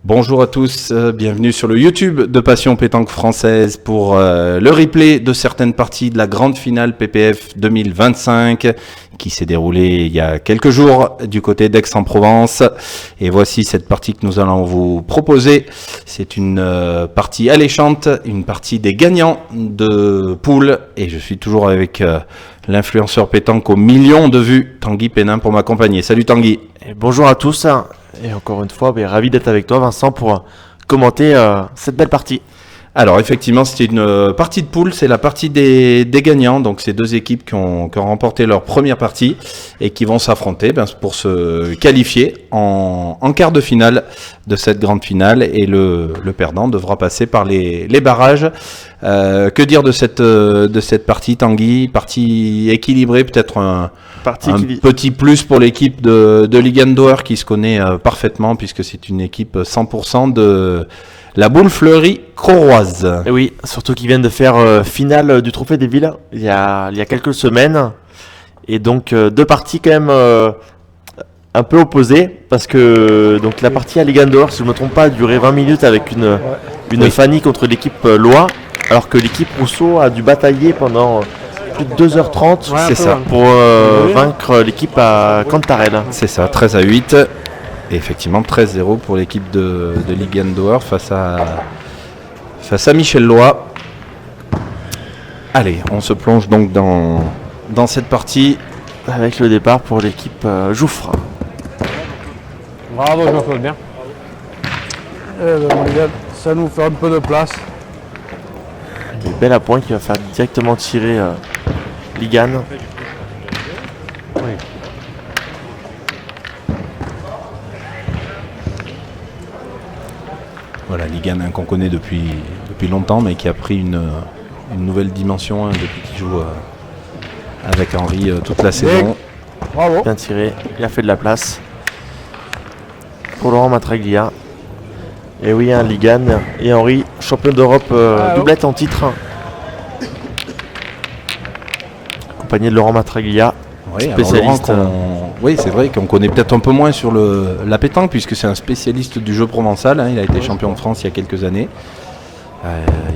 Bonjour à tous, bienvenue sur le YouTube de Passion Pétanque Française pour le replay de certaines parties de la grande finale PPF 2025 qui s'est déroulée il y a quelques jours du côté d'Aix-en-Provence. Et voici cette partie que nous allons vous proposer. C'est une partie alléchante, une partie des gagnants de poule. Et je suis toujours avec l'influenceur pétanque aux millions de vues, Tanguy Pénin, pour m'accompagner. Salut Tanguy. Et bonjour à tous. Et encore une fois, ravi d'être avec toi Vincent pour commenter cette belle partie. Alors effectivement, c'était une partie de poule, c'est la partie des gagnants, donc c'est deux équipes qui ont remporté leur première partie et qui vont s'affronter pour se qualifier en quart de finale de cette grande finale, et le perdant devra passer par les barrages. Que dire de cette partie, Tanguy? Partie équilibrée, peut-être un petit plus pour l'équipe de Ligandor qui se connaît parfaitement, puisque c'est une équipe 100% de la boule fleurie croroise. Et oui, surtout qu'ils viennent de faire finale du Trophée des Villes il y a quelques semaines. Et donc deux parties quand même un peu opposées, parce que donc la partie à Ligandor, si je ne me trompe pas, a duré 20 minutes avec une Fanny contre l'équipe Loire, alors que l'équipe Rousseau a dû batailler pendant plus de 2h30 c'est ça, pour vaincre l'équipe à Cantarell. C'est ça, 13-8. Et effectivement, 13-0 pour l'équipe de Ligandor face à Michel Loy. Allez, on se plonge donc dans cette partie. Avec le départ pour l'équipe Jouffre. Bravo Jean-Claude, bien. Mon Ligane, ça nous fait un peu de place. Et belle à point qui va faire directement tirer Ligane. Oui. Voilà, Ligane qu'on connaît depuis longtemps, mais qui a pris une nouvelle dimension depuis qu'il joue avec Henri toute la saison. Bravo. Bien tiré, il a fait de la place pour Laurent Matraglia. Et oui, Ligane et Henri, champion d'Europe doublette en titre. Accompagné de Laurent Matraglia, spécialiste. Oui, c'est vrai qu'on connaît peut-être un peu moins sur la pétanque, puisque c'est un spécialiste du jeu provençal. Il a été champion de France il y a quelques années.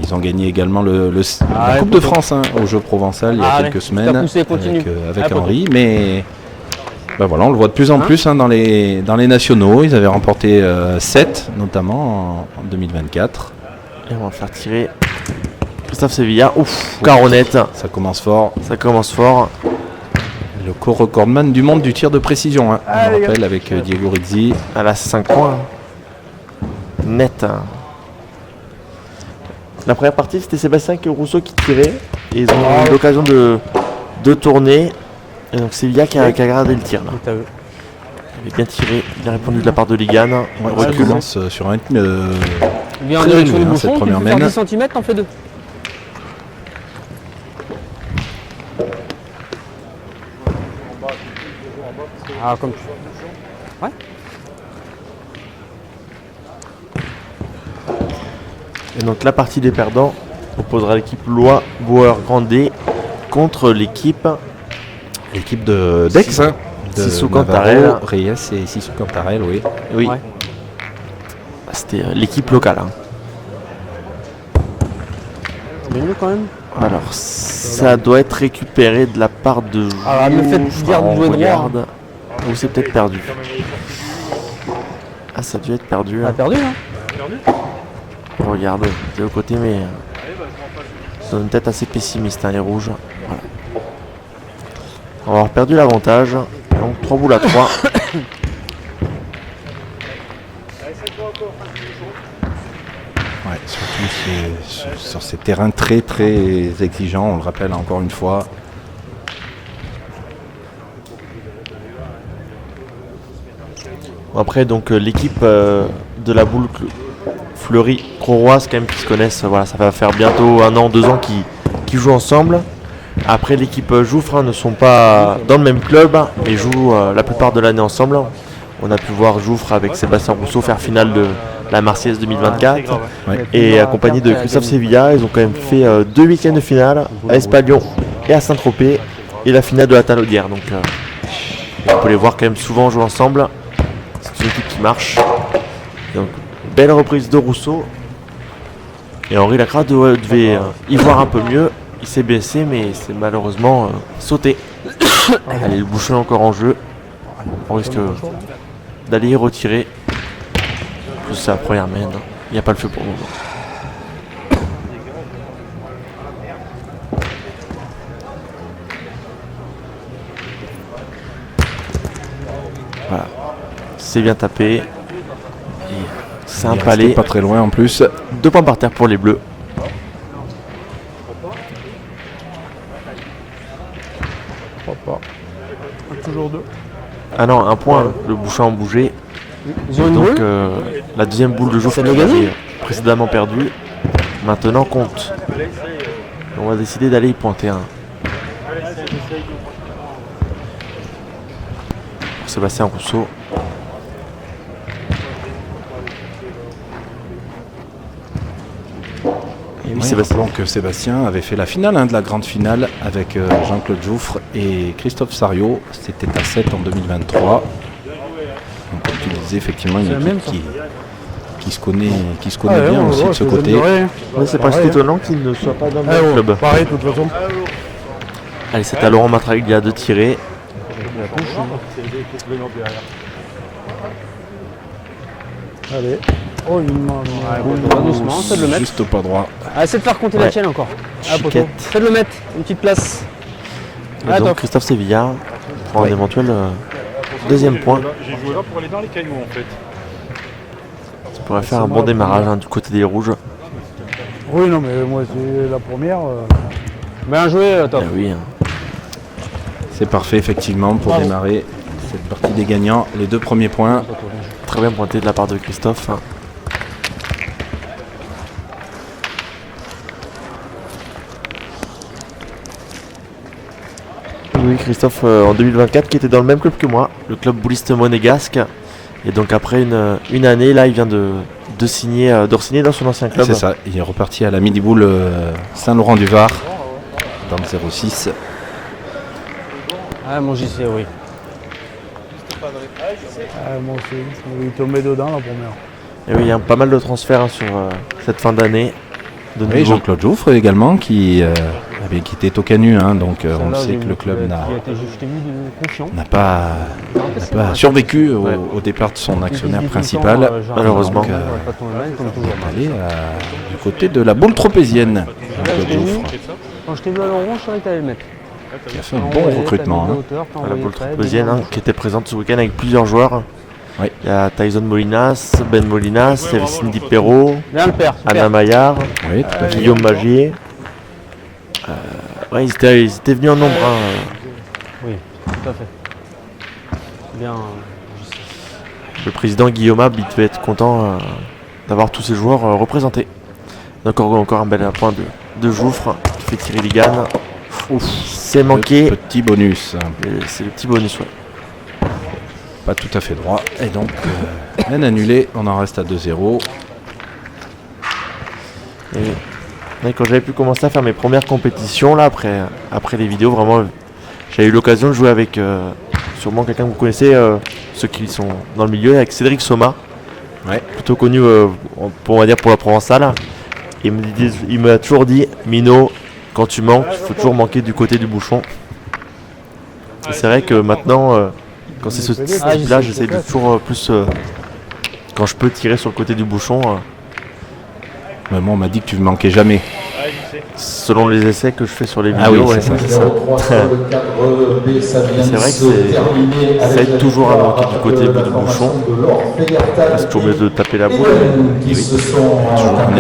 Ils ont gagné également la Coupe de France au jeu provençal il y a quelques semaines avec Henri. Mais voilà, on le voit de plus en plus dans les nationaux. Ils avaient remporté 7 notamment en 2024. Et on va faire tirer Christophe Sevilla. Ouf, caronnette. Ça commence fort. Le co-recordman du monde du tir de précision, on le rappelle, avec Diego Rizzi. À la 5 points. Net. La première partie, c'était Sébastien Rousseau qui tirait. Et ils ont eu l'occasion de tourner. Et donc Sevilla qui a gardé le tir là. Il avait bien tiré, il a répondu de la part de Ligane. Ça commence sur un Il vient en direction du bouchon, cette première tu peux faire mène. 10 cm, t'en fais 2. Ah, comme tu veux. Ouais. Et donc la partie des perdants opposera l'équipe Loy Bauer Grandet contre l'équipe d'Aix. Sissou Cantarell. Reyes et Sissou Cantarell, oui. Oui. Ouais. C'était l'équipe locale. C'est mieux quand même. Alors ça doit être récupéré de la part de Ah, me faites dire de jouer droit. Ou c'est peut-être perdu. Ah, ça a dû être perdu. On a perdu, hein. Regarde, c'est au côté, mais ils ont une tête assez pessimiste, les rouges. Voilà. On va avoir perdu l'avantage. Donc 3 boules à 3. Ouais, surtout sur ces terrains très très exigeants, on le rappelle encore une fois. Après, donc l'équipe de la boule fleurie croroise, quand même, qui se connaissent, voilà, ça va faire bientôt 1 an, 2 ans qu'ils jouent ensemble. Après, l'équipe Jouffre ne sont pas dans le même club, mais jouent la plupart de l'année ensemble. On a pu voir Jouffre avec Sébastien Rousseau faire finale de la Marseillaise 2024. Et accompagné de Christophe Sevilla, ils ont quand même fait 2 week-ends de finale à Espalion et à Saint-Tropez, et la finale de la Talaudière. Donc on peut les voir quand même souvent jouer ensemble. C'est une équipe qui marche. Donc Belle reprise de Rousseau. Et Henri Lacra devait y voir un peu mieux. Il s'est baissé, mais c'est malheureusement sauté. Allez, le bouchon est encore en jeu. On risque d'aller y retirer. C'est la première main. Il n'y a pas le feu pour le moment. Voilà. C'est bien tapé. C'est un palais. Pas très loin en plus. 2 points par terre pour les bleus. Pas. Toujours 2. Ah non, un point. Le bouchon a bougé. Ils ont une Donc boule. la deuxième boule de jour C'est qui le gagné. avait précédemment perdu. Maintenant compte. On va décider d'aller y pointer un. Pour Sébastien Rousseau. Et oui, Oui, Sébastien. rappelons que Sébastien avait fait la finale de la grande finale avec Jean-Claude Jouffre et Christophe Sario. C'était à 7 en 2023. Donc, comme tu disais, effectivement, une C'est la même, équipe qui se connaît bien aussi de ce côté. Ouais, c'est presque étonnant qu'il ne soit pas dans le même club. Pareil, de toute façon. Allez, c'est à Laurent Matraglia de tirer. Allez. Oh, il m'a. Doucement, faites le mettre. Juste au pas droit. Ah, essaie de faire compter la Ouais. tienne encore. Ah, poteau. Chiquette. Faites le mettre, une petite place. Et Ah, donc top. Christophe Sévillard pour un éventuel deuxième point. J'ai joué là pour aller dans les cailloux en fait. Ça pourrait faire un bon démarrage du côté des rouges. Oui, non, mais moi, c'est la première. Bien joué, top. Eh oui, hein. C'est parfait, effectivement, pour démarrer cette partie des gagnants. Les 2 premiers points. Très bien pointé de la part de Christophe. Oui, Christophe en 2024 qui était dans le même club que moi, le club bouliste monégasque. Et donc après une année, là, il vient de signer, de re-signer dans son ancien club. C'est ça, il est reparti à la Midi-Boule Saint-Laurent-du-Var dans le 06. Ah, mon JC, oui. Moi aussi. Il tombait dedans, la première. Et oui, il y a pas mal de transferts sur cette fin d'année. De Oui, nouveaux- Jean-Claude Jouffre également qui avait quitté Tocanu, donc on le sait que le club Il a été, je t'ai vu, confiant. n'a pas survécu au départ de son actionnaire principal. malheureusement. Donc, Pas tomber mal, comme toujours. aller du côté de la boule tropézienne. Jean-Claude Jouffre, Quand je t'ai vu à l'orange, je savais que t'allais le mettre. qui a fait un bon recrutement. À la boule tropézienne, qui était présente ce week-end avec plusieurs joueurs. Oui. Il y a Tyson Molinas, Ben Molinas, il y avait Cindy Perrault, Bien le père, super. Anna Maillard, Oui, tout à fait. Guillaume Magier. Ouais, ils étaient venus en nombre. Oui, tout à fait. Bien. Le président Guillaume Ab, il devait être content d'avoir tous ces joueurs représentés. Encore un bel point de Jouffre qui fait tirer Ligan. C'est manqué. Petit bonus, C'est le petit bonus, ouais. pas tout à fait droit. Et donc, un annulé, on en reste à 2-0. Et quand j'avais pu commencer à faire mes premières compétitions, là, après les vidéos, vraiment, j'ai eu l'occasion de jouer avec sûrement quelqu'un que vous connaissez, ceux qui sont dans le milieu, avec Cédric Soma, Ouais. plutôt connu on va dire pour la Provençale. Et il m'a toujours dit, Mino, quand tu manques, il faut toujours manquer du côté du bouchon. Et c'est vrai que maintenant, quand c'est ce type-là, j'essaie de toujours plus, quand je peux, tirer sur le côté du bouchon. Mais moi, on m'a dit que tu ne manquais jamais. Selon les essais que je fais sur les Ah oui, vidéos, ouais, c'est ça. c'est vrai que ça aide toujours à manquer du côté du bouchon. C'est toujours mieux de taper la boule. Toujours un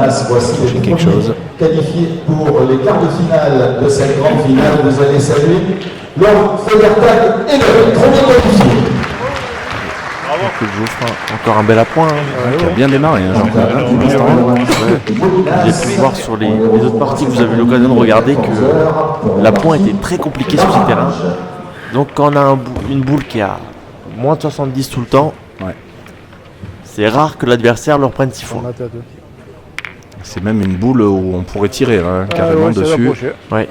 espoir de toucher quelque chose. Qualifié pour les quarts de finale de cette grande finale, vous allez saluer Laurent Federtag et le premier qualifié. Que le Jouffre, encore un bel appoint. Qui a bien démarré, Jean-Claude. Pour l'instant. J'ai pu voir sur les autres parties que vous avez eu l'occasion de regarder que l'appoint était très compliqué sur ce terrain. Donc quand on a une boule qui a moins de 70 tout le temps, Ouais. c'est rare que l'adversaire leur prenne 6 fois. On a tête. C'est même une boule où on pourrait tirer carrément dessus. Ouais.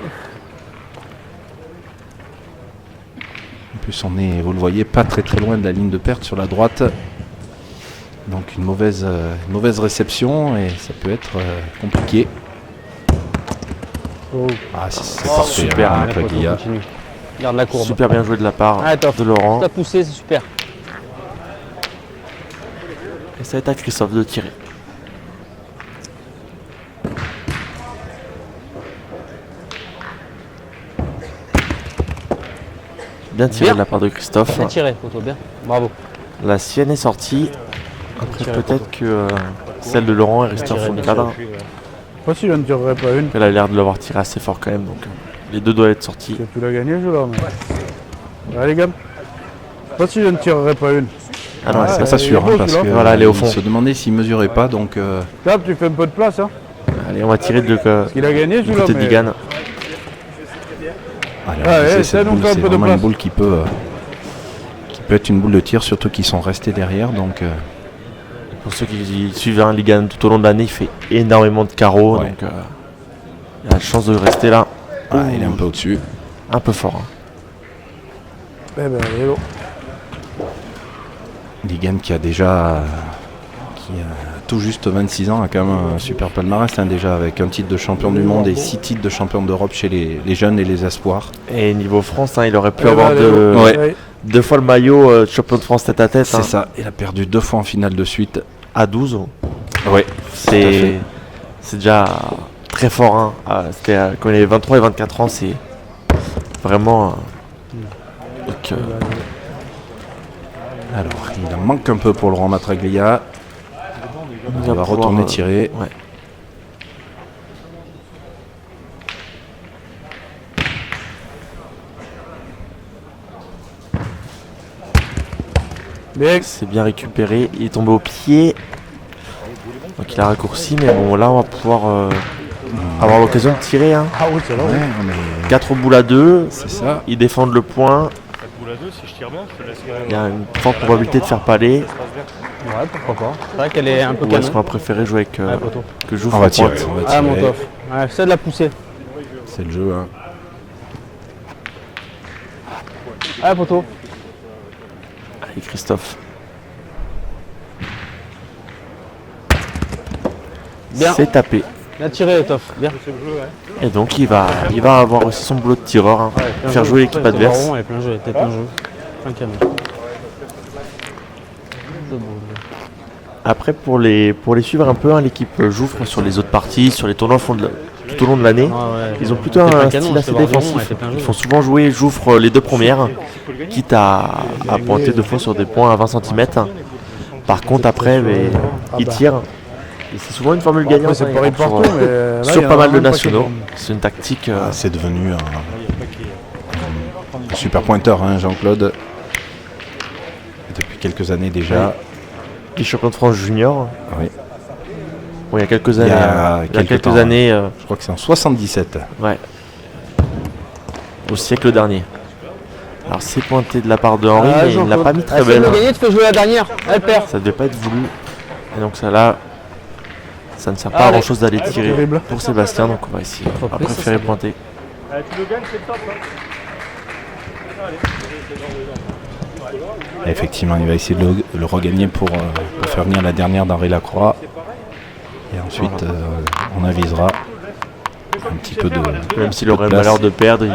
Et plus, on est, vous le voyez, pas très loin de la ligne de perte sur la droite. Donc une mauvaise réception et ça peut être compliqué. Oh. Ah, c'est parfait. super, hein, Allez, poteau, Matraglia. continue. Garde la courbe. Super bien joué de la part Ah, top. de Laurent. T'as poussé, c'est super. Et ça va être à Christophe de tirer. Bien tiré Bien. de la part de Christophe. Bien tiré, poteau, bien. Bravo. La sienne est sortie. Après tiré, peut-être que celle de Laurent est restée en tiré, fond de bien cadre. Pas si je ne tirerai pas une. Elle a l'air de l'avoir tiré assez fort quand même. Donc les deux doivent être sortis. J'ai pu la gagner, je là. Mais... Allez, gars. Pas si je ne tirerai pas une. Ah non, Ah, c'est Pas il est sûr, beau, hein, parce que celui-là. Voilà, elle est au il fond. se demandait s'il mesurait pas, donc Cap, tu fais un peu de place, hein. Allez, on va tirer de Il a gagné, du celui-là. côté de Mais... Digan. allez, Ah, on essaie ouais, cette ça nous boule, fait un c'est peu de vraiment une place. boule qui peut être une boule de tir, surtout qu'ils sont restés derrière. Donc Pour ceux qui suivent un Ligan tout au long de l'année, il fait énormément de carreaux. Ouais. Donc il a la chance de rester là. il est un peu au-dessus. Un peu fort. Hein. Eh ben, allez, oh. Ligan qui a tout juste 26 ans, a quand même un super palmarès hein, déjà, avec un titre de champion du monde et 6 titres de champion d'Europe chez les jeunes et les espoirs. Et niveau France, hein, il aurait pu Eh ben, avoir allez, oh. Ouais. Allez. 2 fois le maillot de champion de France tête à tête. C'est Hein, ça, il a perdu 2 fois en finale de suite. à 12. Ouais, C'est déjà très fort. Hein. C'était quand il avait 23 et 24 ans, c'est vraiment. Donc, alors il en manque un peu pour Laurent Matraglia. Il va retourner tirer. Ouais. Bien. C'est bien récupéré. Il est tombé au pied. Donc il a raccourci, mais bon, là on va pouvoir avoir l'occasion de tirer. Hein. Ah oui, c'est là. Ouais, on est- 4 boules à 2. c'est ça. Ils défendent le point. Boule à 2, si je tire bien, je te laisse. Il y a une forte probabilité de faire paler. Ouais, pourquoi pas. C'est vrai qu'elle est un peu Ou est-ce canon. qu'on va préférer jouer avec Ouais, poteau. que joue On va tirer. Pointe. On va Ah, mon tirer. tof. Ouais, c'est de la poussée. C'est le jeu. Hein. Ah, poteau. Allez, Christophe. Bien. C'est tapé. Bien tiré, tof. Bien. Et donc il va avoir aussi son boulot de tireur. Hein. Plein Faire jeu. jouer l'équipe Plein adverse. rond et plein jeu, t'es plein jeu. Plein canon. C'est beau. Après pour les suivre un peu, hein, l'équipe Jouffre sur les autres parties, sur les tournois tout au long de l'année. Ah ouais. Ils ont plutôt T'es plein un canon, style je assez te vois du rond, défensif. ouais, t'es plein jeu. Ils font souvent jouer Jouffre les deux premières, quitte à pointer 2 fois sur des points à 20 cm. Par contre après, ils tirent. Et c'est souvent une formule Après, gagnante. c'est hein, pareil sur, partout, mais là, il sur y en pas a mal de un paquet nationaux. de- C'est une tactique. Ah, c'est devenu un super pointeur, hein, Jean-Claude. Depuis quelques années déjà. Les champions de France junior. Oui. Bon, il y a quelques Il y années. a il y a quelques quelques temps, années. Je crois que c'est en 77. Ouais. Au siècle dernier. Alors c'est pointé de la part de Henri, mais il ne l'a pas mis très belle. belle. gagner, tu fais jouer la dernière. Elle perd. Ça devait pas être voulu. Et donc ça là, ça ne sert pas à Allez. grand chose d'aller tirer Terrible. pour Sébastien, donc on va essayer. On va plus, ça, préférer c'est pointer. Tu le gagnes, c'est le top. Hein. Et effectivement, il va essayer de le regagner pour faire venir la dernière d'Henri Lacroix. Et ensuite, on avisera un petit peu de. Même s'il de aurait le place. malheur de perdre,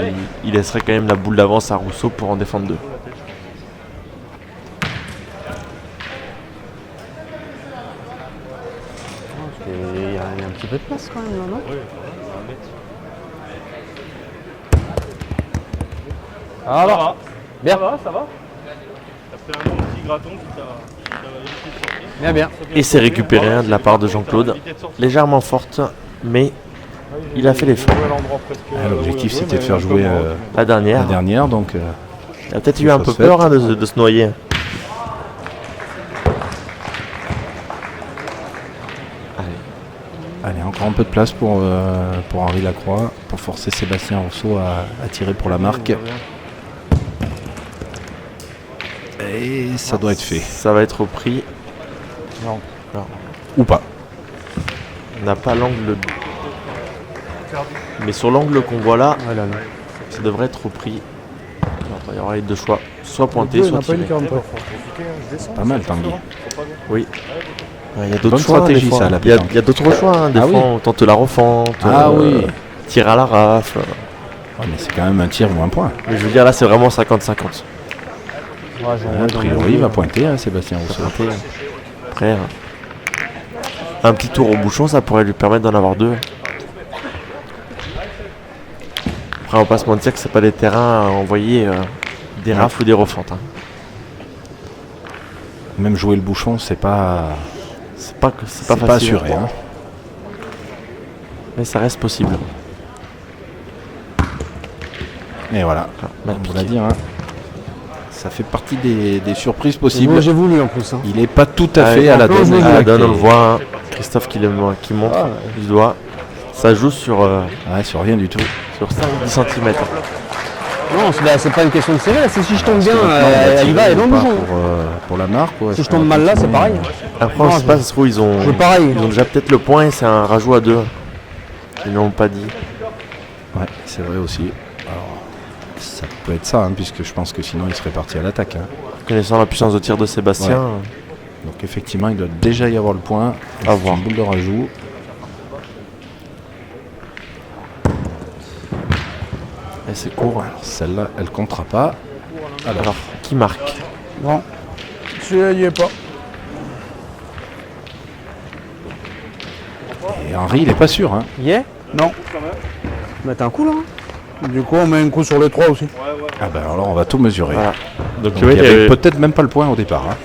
il laisserait quand même la boule d'avance à Rousseau pour en défendre 2. Il y a un petit peu de place quand même, là, non? Alors, bien. Ça va, ça va. T'as fait un bon petit graton qui t'a évité de sortir. Bien, bien. Et c'est récupéré hein, de la part de Jean-Claude. Légèrement forte, mais il a fait l'effort. L'objectif, c'était de faire jouer La la dernière. dernière. Donc, Il a peut-être eu un peu chose peur faite. hein, de se noyer. allez, encore un peu de place pour Henri Lacroix, pour forcer Sébastien Rousseau à tirer pour la marque. Et ça doit être fait. Ça va être repris. Ou pas. On n'a pas l'angle. Mais sur l'angle qu'on voit là, Ouais, là, non. ça devrait être repris. Alors, il y aura les deux choix. soit pointé, Il soit n'a pas une tiré. 40. Pas mal, Tanguy. Oui. Il y a d'autres Bonne choix. stratégie, des fois. ça, la Il y a, pétanque. il y a d'autres choix. Hein. Des Ah fois, oui. on tente la refente. Ah oui. Tir à la rafle. Ouais, mais c'est quand même un tir ou un point. Mais je veux dire, là, c'est vraiment 50-50. A priori, il va pointer, hein, Sébastien Rousseau. Après, un petit tour au bouchon, ça pourrait lui permettre d'en avoir 2. Après, on va pas se mentir que c'est pas des terrains à envoyer des rafles ou des refentes. Hein. Même jouer le bouchon, c'est pas C'est pas facile. assuré. Hein. Mais ça reste possible. Et voilà, Mal on piqué. va dire. Hein. Ça fait partie des surprises possibles. Moi, j'ai voulu en plus. Hein. Il est pas tout à Ah, fait à la non, je donne. l'ai À la avec donne, on les- le voit. Hein. Christophe qui montre Ah, ouais. du doigt. Ça joue sur Ouais, sur rien du tout. 5-10 cm. Non, c'est pas une question de serrer, là, c'est si je tombe bien, Maintenant, on va elle y va, tirer elle est dans ou le pas bouchon. pour la marque. ou Si est-ce je tombe qu'on va mal là, c'est continuer pareil. Après, on Non, sait je- pas, ça se trouve, ils ont déjà peut-être le point et c'est un rajout à 2. Ils l'ont pas dit. Ouais, c'est vrai aussi. Alors, ça peut être ça, hein, puisque je pense que sinon il serait parti à l'attaque. Hein. Connaissant la puissance de tir de Sébastien, Donc effectivement, il doit déjà y avoir le point. À C'est voir. une boule de rajout. et c'est court. Alors celle-là, elle comptera pas. Alors, qui marque? Non. Celui-là, il n'y est pas. Et Henri, il est pas sûr. Hein. Yeah. Non. Bah, t'as un coup là. Du coup, on met un coup sur les 3 aussi. Ah ben alors on va tout mesurer. Voilà. Donc, Donc, oui, il y avait peut-être même pas le point au départ. Hein.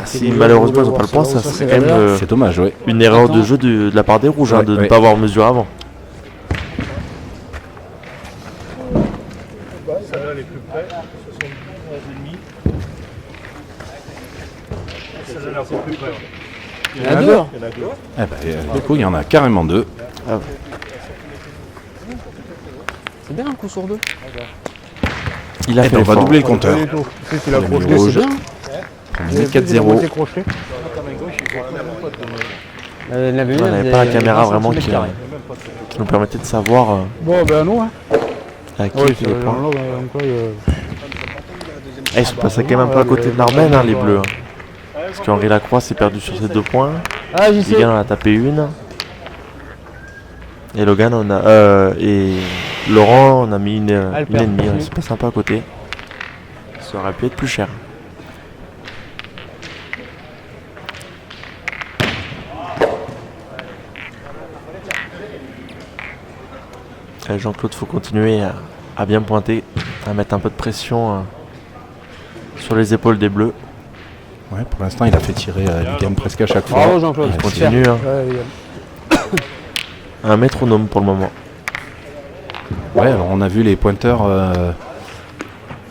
si malheureusement ils n'ont pas le point, ça serait quand même C'est dommage, oui. une erreur de jeu de la part des rouges hein, Ouais, de ne ouais. pas avoir mesuré avant. Celle-là, elle est plus près. 71,5. Celle-là, elle est un peu plus près. Il y en a deux. Il y en a 2. Eh ben, du coup, il y en a carrément 2. C'est bien un coup sur 2. Il a Et fait ben, on va l'effort. doubler le compteur. C'est qu'il a Les crocheté. numéros rouges. C'est bien. On Il met a 4-0. crocheté. Elle avait On n'avait pas la caméra vraiment qui nous permettait de savoir Bon, ben nous, hein. à qui Oui, il c'est les points. là, donc, Ils sont passés quand même un peu à côté de l'Armène, hein, les bleus. hein. Parce qu'Henri Lacroix s'est perdu sur ses 2 points. Ah, j'y sais. Ligan en a tapé une. Et Logan on a et Laurent on a mis une Elle perd. ennemie. C'est pas sympa à côté. Ça aurait pu être plus cher. Jean-Claude, faut continuer à bien pointer, à mettre un peu de pression sur les épaules des bleus. Ouais, pour l'instant, il a fait tirer Ligan presque à chaque fois. Bravo Jean-Claude. Il continue. Hein. ouais, Un métronome pour le moment. Ouais, alors on a vu les pointeurs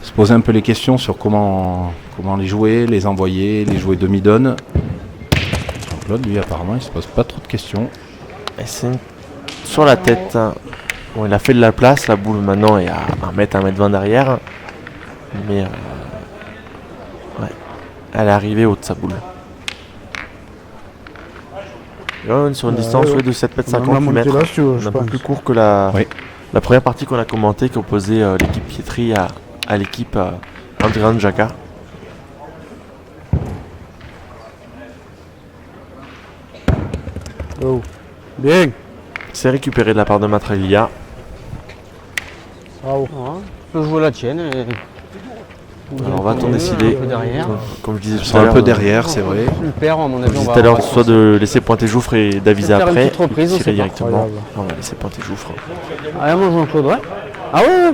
se poser un peu les questions sur comment les jouer, les envoyer, les jouer demi-donne. Jean-Claude, lui, apparemment, il se pose pas trop de questions. Et c'est sur la tête. Hein. Bon, il a fait de la place, la boule maintenant est à 1m20 derrière. Mais ouais, elle est arrivée haut de sa boule. Et là, on est sur une distance ouais. ouais, de 7,50 On va m. monter là, si tu veux, je Un peu pense. plus court que la première partie qu'on a commentée qui opposait l'équipe Pietri à l'équipe Andrian Jacka. Oh. Bien. C'est récupéré de la part de Matralia. Bravo. Ouais. Tu peux jouer la tienne. Alors on va t'en décider. Un peu derrière. Comme je disais Ils tout sont à un l'heure. peu derrière, c'est vrai. Super, à mon Comme avis, je on disais va tout à l'heure, avoir- soit de laisser pointer Jouffre et d'aviser On va faire une après, petite reprise, on tirer sait pas. directement. Incroyable. Non, on va laisser pointer Jouffre. Ah, moi Jean-Claude, ouais. Ah ouais, ouais.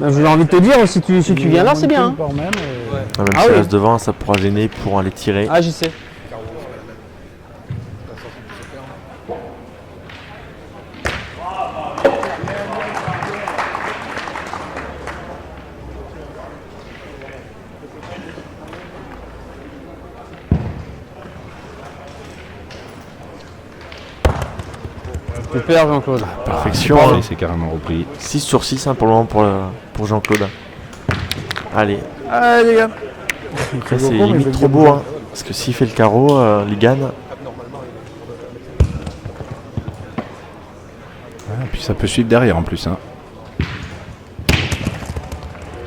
Bah, j'ai envie de te dire, si tu viens là, c'est bien. hein. Par même, Même Ah si oui. reste devant, ça pourra gêner pour aller tirer. Ah, j'y sais. Super Jean-Claude. Perfection. Parfait, hein. c'est carrément repris. 6 sur 6 hein, pour le moment pour Jean-Claude. Allez, allez les gars. après c'est beau con, mais limite il trop fait beau. bien. Hein, parce que s'il fait le carreau, Ligan, Ah, puis ça peut suivre derrière en plus. Hein.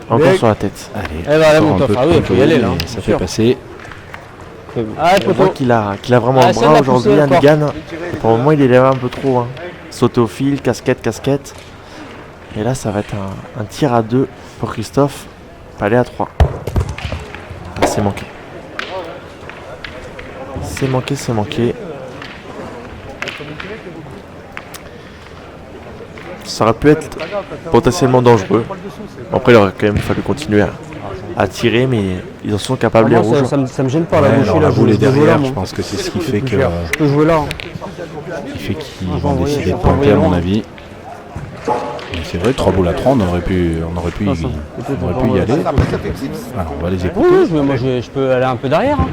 Encore Mec. sur la tête. Allez, Eh ben, allez, encore mon un tof. peu de Ah oui, il faut y aller, là, et ça bien fait sûr. passer. Ah, On voit poteau. qu'il a vraiment Ah, un essaie de bras la aujourd'hui, pousser hein, encore. Ligan. Pour le moment, il élève un peu trop. Hein. Sauter au fil, casquette. Et là, ça va être un tir à 2 pour Christophe. Pas aller à 3. Ah, c'est manqué. C'est manqué. Ça aurait pu être potentiellement dangereux. Après, il aurait quand même fallu continuer à tirer, mais ils en sont capables, les Moi, rouges. ça me gêne pas la Ouais, bouchée alors là. la boule est je peux jouer là, derrière, moi. je pense que c'est ce qui fait que Je peux jouer là. qu'ils Ah, vont envoyer, décider de je vais pointer envoyer à mon loin. avis. Mais c'est vrai, 3 boules à 3, on aurait pu y aller. Alors, on va les écouter. Oui, mais moi je peux aller un peu derrière. Hein.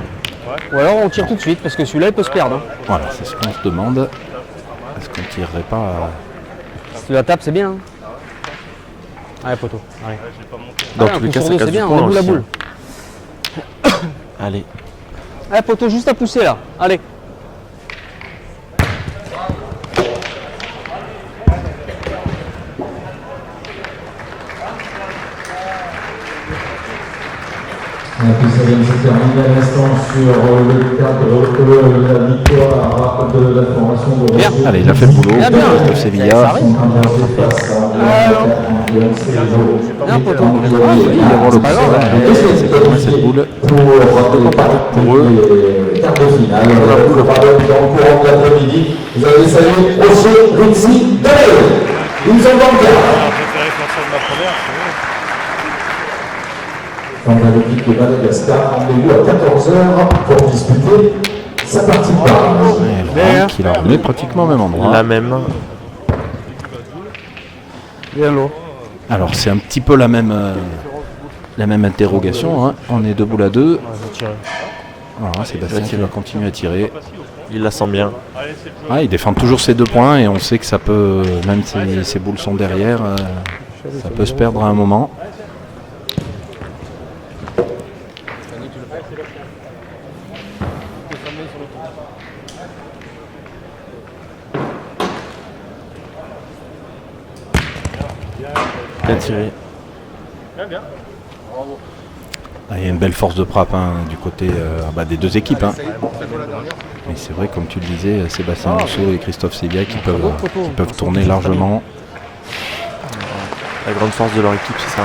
Ou alors on tire tout de suite parce que celui-là il peut se perdre. Hein. Voilà, c'est ce qu'on se demande. Est-ce qu'on tirerait pas Si tu la tapes, c'est bien. Hein. Allez, poteau. Allez. Dans Allez, tous un les coup cas, sur ça deux, casse c'est du bien, point on boule la aussi, boule. Allez, Allez, poteau, juste à pousser là. Allez. La vient se termine à l'instant sur le cadre de la victoire de la formation de Bien. Roger. Allez, il a fait le boulot. Bien, bien. Christophe Ça Sevilla. arrive. Bien, poteau. Il y avoir le pas grave. c'est pas loin cette boule. Pour eux, quart de finale. Le ballon dans le courant de l'après-midi. Vous allez saluer Roger Rizzi Delay. Ils ont dans le garde. préféré faire ça de ma première, c'est bon. Quant à l'équipe de Madagascar, rendez-vous à 14h pour disputer sa partie de barrage. Qui la remet pratiquement au même endroit. la même. Bien l'eau. Alors c'est un petit peu la même interrogation. Hein. On est 2 boules à 2. Voilà, Sébastien qui va continuer à tirer. Il la sent bien. Allez, c'est le jeu. Ah, il défend toujours ses 2 points et on sait que ça peut, même si ses boules sont derrière, ça peut se perdre à un moment. Bien tiré. Bien. Ah, il y a une belle force de frappe hein, du côté des 2 équipes. Hein. Mais c'est vrai, comme tu le disais, Sébastien Rousseau et Christophe Sevilla qui peuvent tourner largement. La grande force de leur équipe, c'est ça.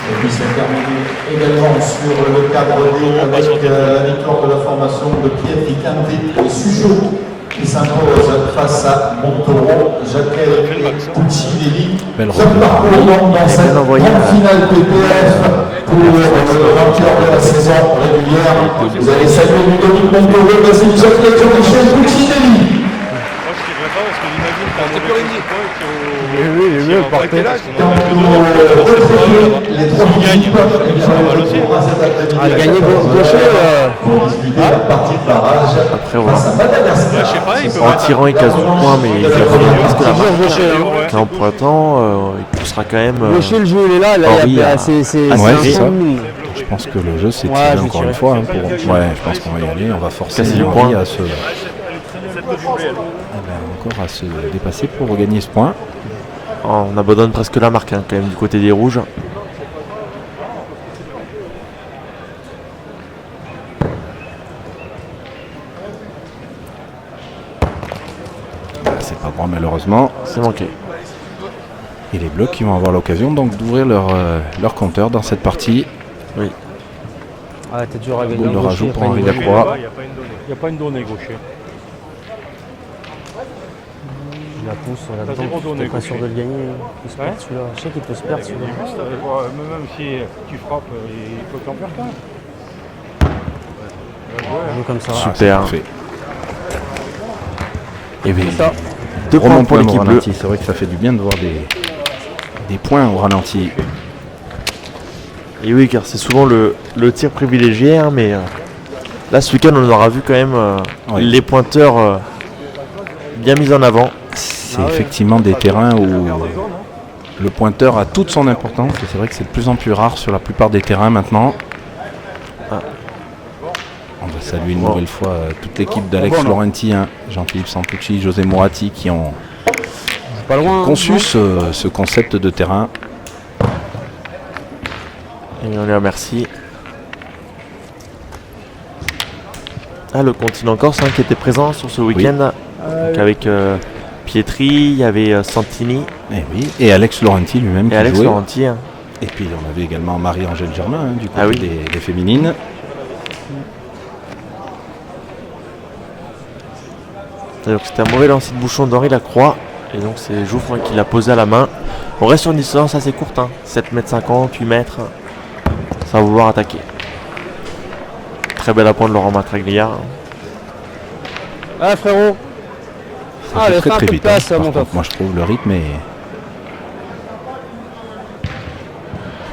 Et puis c'est terminé également sur le cadre D avec la victoire de la formation de Pietri Canté et Sujo qui s'impose face à Montoro, Jacquel Puccinelli. Belle Seul parcours donc dans cette bien envoyé, grande finale PPF pour le vainqueur de la saison régulière. Vous allez saluer Ludovic Montoro, Basile Jacquel et Michel Puccinelli. Moi, je tirerais pas parce que l'imagine, t'as un mauvais point et puis Oui, il est mieux, partez là. Les trois équipes Gagner gaucher. pour disputer la partie de barrage Après, voilà. face à Madagascar. je sais pas, il peut En tirant, il casse du point, mais il va revenir presque la marque. Gaucher. Et en pointant, il poussera quand même. Gaucher, le jeu, il est là. Là, Henri il y a, a- c'est Ah, ouais, un c'est ça. son de mine. Je pense que le jeu c'est de Ouais, tirer je vais encore une tirer. fois. Hein, Ouais, je pense qu'on va y aller. On va forcer Casser du Henri point. encore à se dépasser pour regagner ce point. On abandonne presque la marque, hein, quand même, du côté des rouges. C'est pas bon malheureusement. C'est manqué. Et les Bleus qui vont avoir l'occasion donc d'ouvrir leur compteur dans cette partie. Oui. Ah, t'es dur à gagner. Boule de gaucher, rajout y a pour pas une Henri gauche. Lacroix. Il n'y a pas une donnée. Il n'y a pas une donnée gaucher. Je la pousse T'as là-dedans. zéro donnée, T'es pas sûr de le gagner. Il se Ouais. perd celui-là. Je sais qu'il peut se perdre celui-là. Juste, même si tu frappes, il faut t'en faire qu'un. Un jeu comme ça. Super. Parfait. Et bien, Ça. 2 points Remonte pour au l'équipe bleue. ralenti. C'est vrai que ça fait du bien de voir des points au ralenti. Et oui, car c'est souvent le tir privilégié, hein, mais là, ce week-end, on aura vu quand même Oui. les pointeurs bien mis en avant. C'est effectivement des terrains où le pointeur a toute son importance. Et c'est vrai que c'est de plus en plus rare sur la plupart des terrains maintenant. Ah. On va saluer une nouvelle fois toute l'équipe d'Alex Laurenti, hein, Jean-Philippe Santucci, José Moratti qui ont Pas loin. conçu non ce concept de terrain. Et on les remercie. Ah, le continent corse qui était présent sur ce week-end. Donc avec Pietri, il y avait Santini Et oui, et Alex Laurenti lui-même et qui Alex jouait. Laurenti. Hein. Et puis on avait également Marie-Angèle Germain du côté Ah oui. des féminines. Donc c'était un mauvais lancer de bouchon d'Henri Lacroix. Et donc c'est Jouffre qui l'a posé à la main. On reste sur une distance assez courte. 7,50 m, 8 mètres. Ça va vouloir attaquer. Très bel appoint de Laurent Matraglia. Ah frérot. Ça Ah, fait elle très fait un très peu de vite. place, Par mon contre, top. moi je trouve le rythme est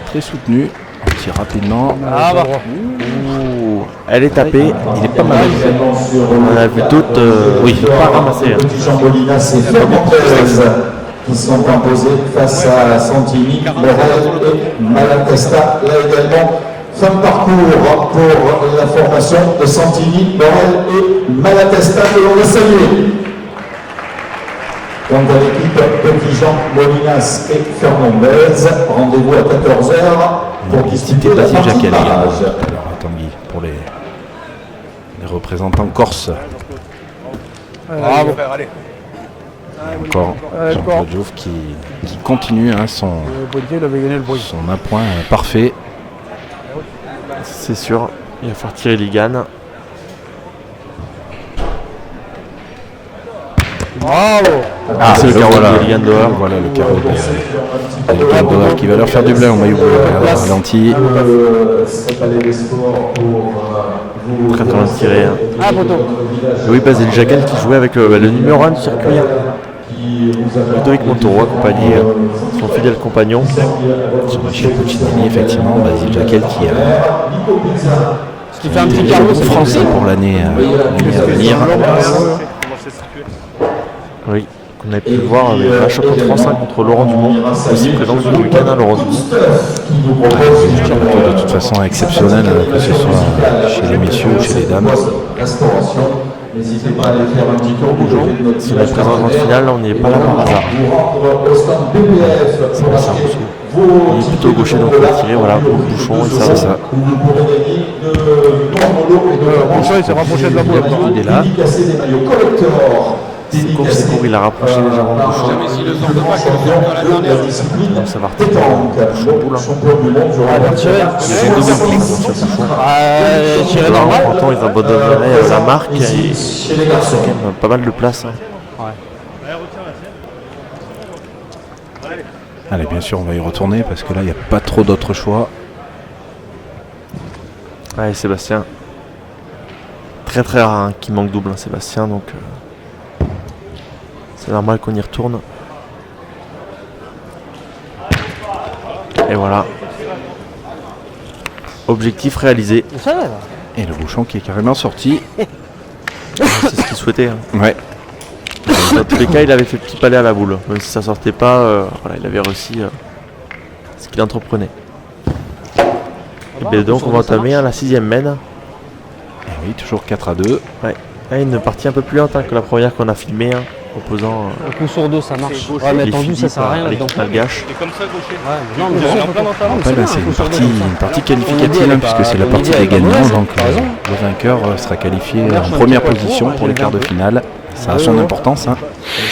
très soutenu. On tire rapidement. Ah bah. Ouh, elle est tapée. Il est pas mal. On a vu d'autres. Oui. Pas ramassé. Petit Jean Molinas et Fernandez qui sont imposés face à Santini, Morel et Malatesta. Là également, fin de parcours pour la formation de Santini, Morel et Malatesta que l'on va saluer. Quant à l'équipe Petit Jean Molinas et Fernandez, rendez-vous à 14h pour discuter la Basile partie Jacquel également. barrage. Alors à Tanguy pour les représentants corses. Bravo. Encore Jean-Claude Jouffre qui continue son Le Poitiers, il avait gagné le bruit. son appoint parfait. C'est sûr. Il va faire tirer Ligan. Bravo. Ah, c'est le carreau voilà. de Ligan Doher. Voilà le carreau de Ligan Doher qui va leur faire du blé en maillot bleu ralenti. Très bien tiré. Ah poteau. Oui, Basile Jacquel qui jouait avec le numéro 1 du circuit. Ludovic Montauroy, accompagné son fidèle compagnon. Jean-Michel Puccinelli, effectivement, Basile Jacquel qui Qui fait un petit carreau, c'est français pour l'année à venir. Comment c'est situé? Oui, qu'on avait pu le voir avec un choc contre France contre Laurent Dumont, aussi présent ce week-end à Laurent Dumont. De toute façon exceptionnel, que ce soit chez les messieurs ou chez les dames. Restauration. N'hésitez pas à aller faire un petit tour bougeon. Si on est présent en grande finale, on n'y est pas là par hasard. Vous rendre au stand BPF pour acheter vos Il est plutôt gaucher, donc il va tirer, voilà, pour le bouchon, et ça va. ça. où vous pourrez gagner de nombreux lots et de Bouchon, il s'est rapproché de la boule. Il est là. dédicacés des maillots collector. C'est court, il a rapproché légèrement le bouchon. La discipline Donc ça va retenir. pétanque. Champion du monde durant la Tiré Alors, normal. pourtant, ils abandonneraient la marque Ici, et chez les garçons. quand même pas mal de place. Allez, bien sûr, on va y retourner parce que là, il n'y a pas trop d'autres choix. Allez, Sébastien. Très très rare qui manque double, Sébastien, donc c'est normal qu'on y retourne. Et voilà. Objectif réalisé. Ça va là. Et le bouchon qui est carrément sorti. C'est ce qu'il souhaitait. Ouais. Dans tous les cas, il avait fait petit palais à la boule. Même si ça sortait pas, voilà, il avait réussi ce qu'il entreprenait. Et bien donc, on va entamer la 6ème mène. Et oui, toujours 4-2. Ouais. Là, une partie un peu plus lente que la première qu'on a filmée, opposant Un coup sur deux, ça marche. Ouais, mais les tendu, ça Philippe sert à rien à là-dedans. l'équipe malgache. C'est comme ça, gaucher. Ouais, mais non, mais Il y en a bon, plein dans ta main. Après, là, c'est une partie qualificative hein, puisque c'est la partie des gagnants. Donc, le vainqueur sera qualifié en première position pour les quarts de finale. Ça a son importance. Hein.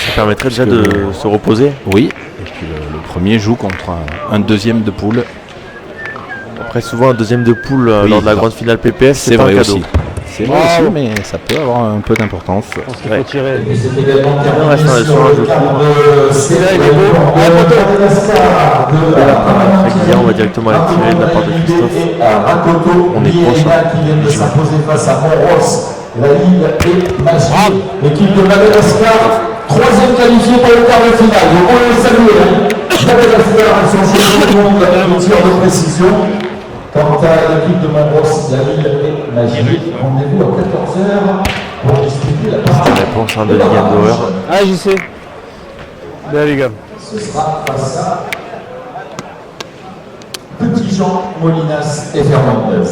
Ça permettrait déjà de se reposer. Oui. Et puis le premier joue contre un deuxième de poule. Après, souvent, un deuxième de poule Oui, lors de la ça. grande finale PPF, C'est c'est pas un vrai cadeau. aussi. C'est vrai aussi, mais ça peut avoir un peu d'importance. Il faut tirer. Et c'est également On terminé reste sur sur un le jeu cadre court. de Celui-là, il est beau. Ouais, Régulière, on va directement la tirer de la part de Christophe. On est proche. Qui vient de s'imposer face à Montros, la Lille et Magie. L'équipe de Madagascar, troisième qualifiée pour le quart de finale. Donc on les salue. Madagascar, ils sont champions du monde en tir de précision. Quant à l'équipe de Montros, la Lille et Magie, rendez-vous à 14h pour discuter la partie. Réponse de Ligan Doher. Ah, j'y sais. Bien les gars. Ce sera face à Petit Jean, Molinas et Fernandez.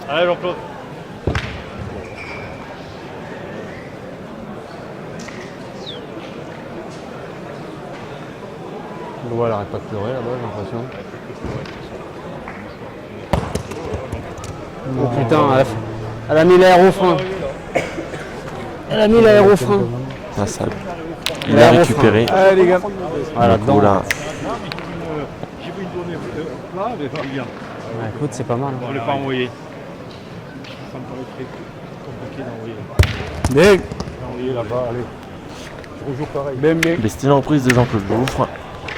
Allez, Jean-Claude. Ouais, elle arrête pas de pleurer là-bas, j'ai l'impression. Oh putain, elle a mis l'aérofrein. Elle a mis l'aérofrein. Ça, il a récupéré. Allez les gars. Voilà, Du coup, là, J'ai vu une donnée là, mais pas bien. Ouais, écoute, c'est pas mal. On ne l'a pas envoyé. Ça me paraît très compliqué d'envoyer. Bien. Envoyer là-bas, allez. Toujours pareil. Bien, bien. mais c'était une reprise de Jean-Claude Jouffre.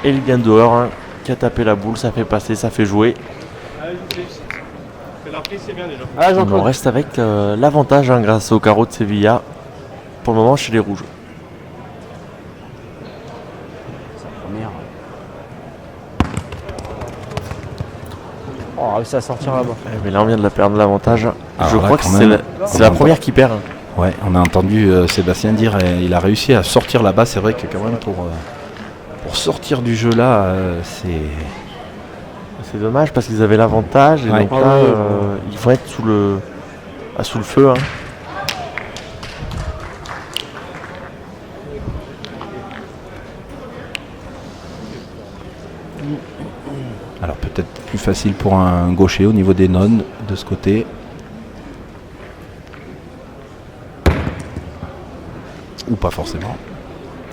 Et il gagne dehors, hein, qui a tapé la boule, ça fait passer, ça fait jouer. Allez, la prise, c'est bien déjà. Ah, On Jean-Claude. reste avec l'avantage hein, grâce au carreau de Sevilla. Pour le moment, chez les rouges. Première. Oh, réussi à sortir là-bas. Mais là, on vient de la perdre l'avantage. Alors Je là, crois que quand c'est même, c'est la première qui perd. Ouais, on a entendu Sébastien dire, il a réussi à sortir là-bas. C'est vrai que quand même pour sortir du jeu là, C'est dommage parce qu'ils avaient l'avantage. Et Ouais. donc là, ils vont être sous le feu. Hein. alors peut-être plus facile pour un gaucher au niveau des nonnes de ce côté. Ou pas forcément.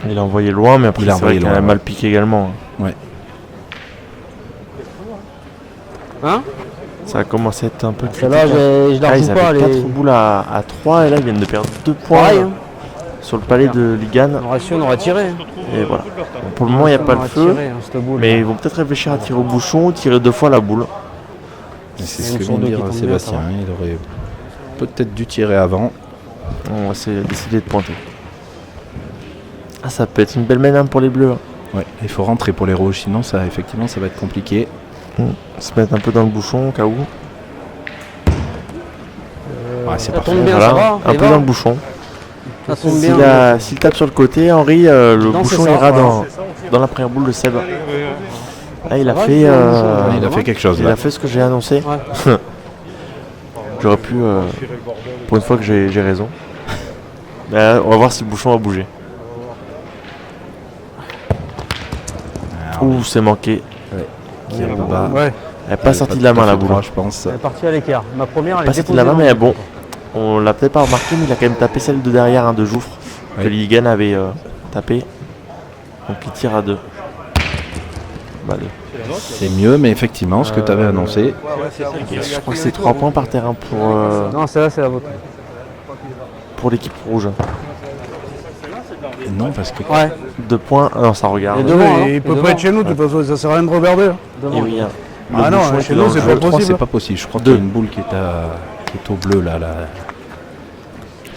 Il a envoyé loin, mais après, Il a c'est vrai envoyé qu'il a loin, mal ouais. piqué également. hein. Ouais. Hein? Ça a commencé à être un peu Celle-là, critique, hein. je la Ah, rejoue ils pas. avaient Les... 4 boules à 3 et là ils viennent de perdre 2 points Pareil, hein. sur le palais de Ligan. On aurait su, on aurait tiré. Et voilà. Donc, pour le moment il n'y a pas le feu, mais ils vont peut-être réfléchir à tirer au bouchon ou tirer 2 fois la boule. Et c'est Il y a ce une que sur vient de deux dire qui tombe Sébastien. bien, Il aurait peut-être dû tirer avant. On va essayer de décider de pointer. Ah, ça peut être une belle mène pour les bleus. hein. Ouais, il faut rentrer pour les rouges, sinon ça effectivement ça va être compliqué. Se mettre un peu dans le bouchon au cas où. Ouais, c'est ça parfait. tombe bien, Voilà, ça va. un ça peu va. dans le bouchon. Ça tombe bien. S'il tape sur le côté, Henri, le Non, bouchon c'est ça, ira voilà. dans la première boule de Seb. Là, il a va, fait, le bouchon, Il a fait quelque chose il là. a fait ce que j'ai annoncé. Ouais. J'aurais pu, pour une fois que j'ai raison. On va voir si le bouchon va bouger. Ouh, c'est manqué. Qui est en bas. Ouais. Elle n'est pas sortie de la main la boule. Je pense. Elle est partie à l'écart. Ma première, elle Pas était sortie de la main, posée mais dans bon, on l'a peut-être pas remarqué, mais il a quand même tapé celle de derrière, de Jouffre, que Oui. Ligan avait tapé. Donc il tire à 2. Bah, deux. C'est mieux, mais effectivement, ce que tu avais annoncé. Je crois que c'est 3 points par terrain Non, celle-là, c'est la vôtre. pour l'équipe rouge. Non, parce que Ouais. 2 points. Ah non, ça regarde. Et devant, hein. Il peut Et pas être devant. chez nous, de toute façon, ça sert à rien de regarder. Et oui, hein. Ah Le non, bouchon chez est nous, dans c'est le pas jeu. le 3, possible. c'est pas possible. Je crois Deux. qu'il y a une boule qui est au bleu là,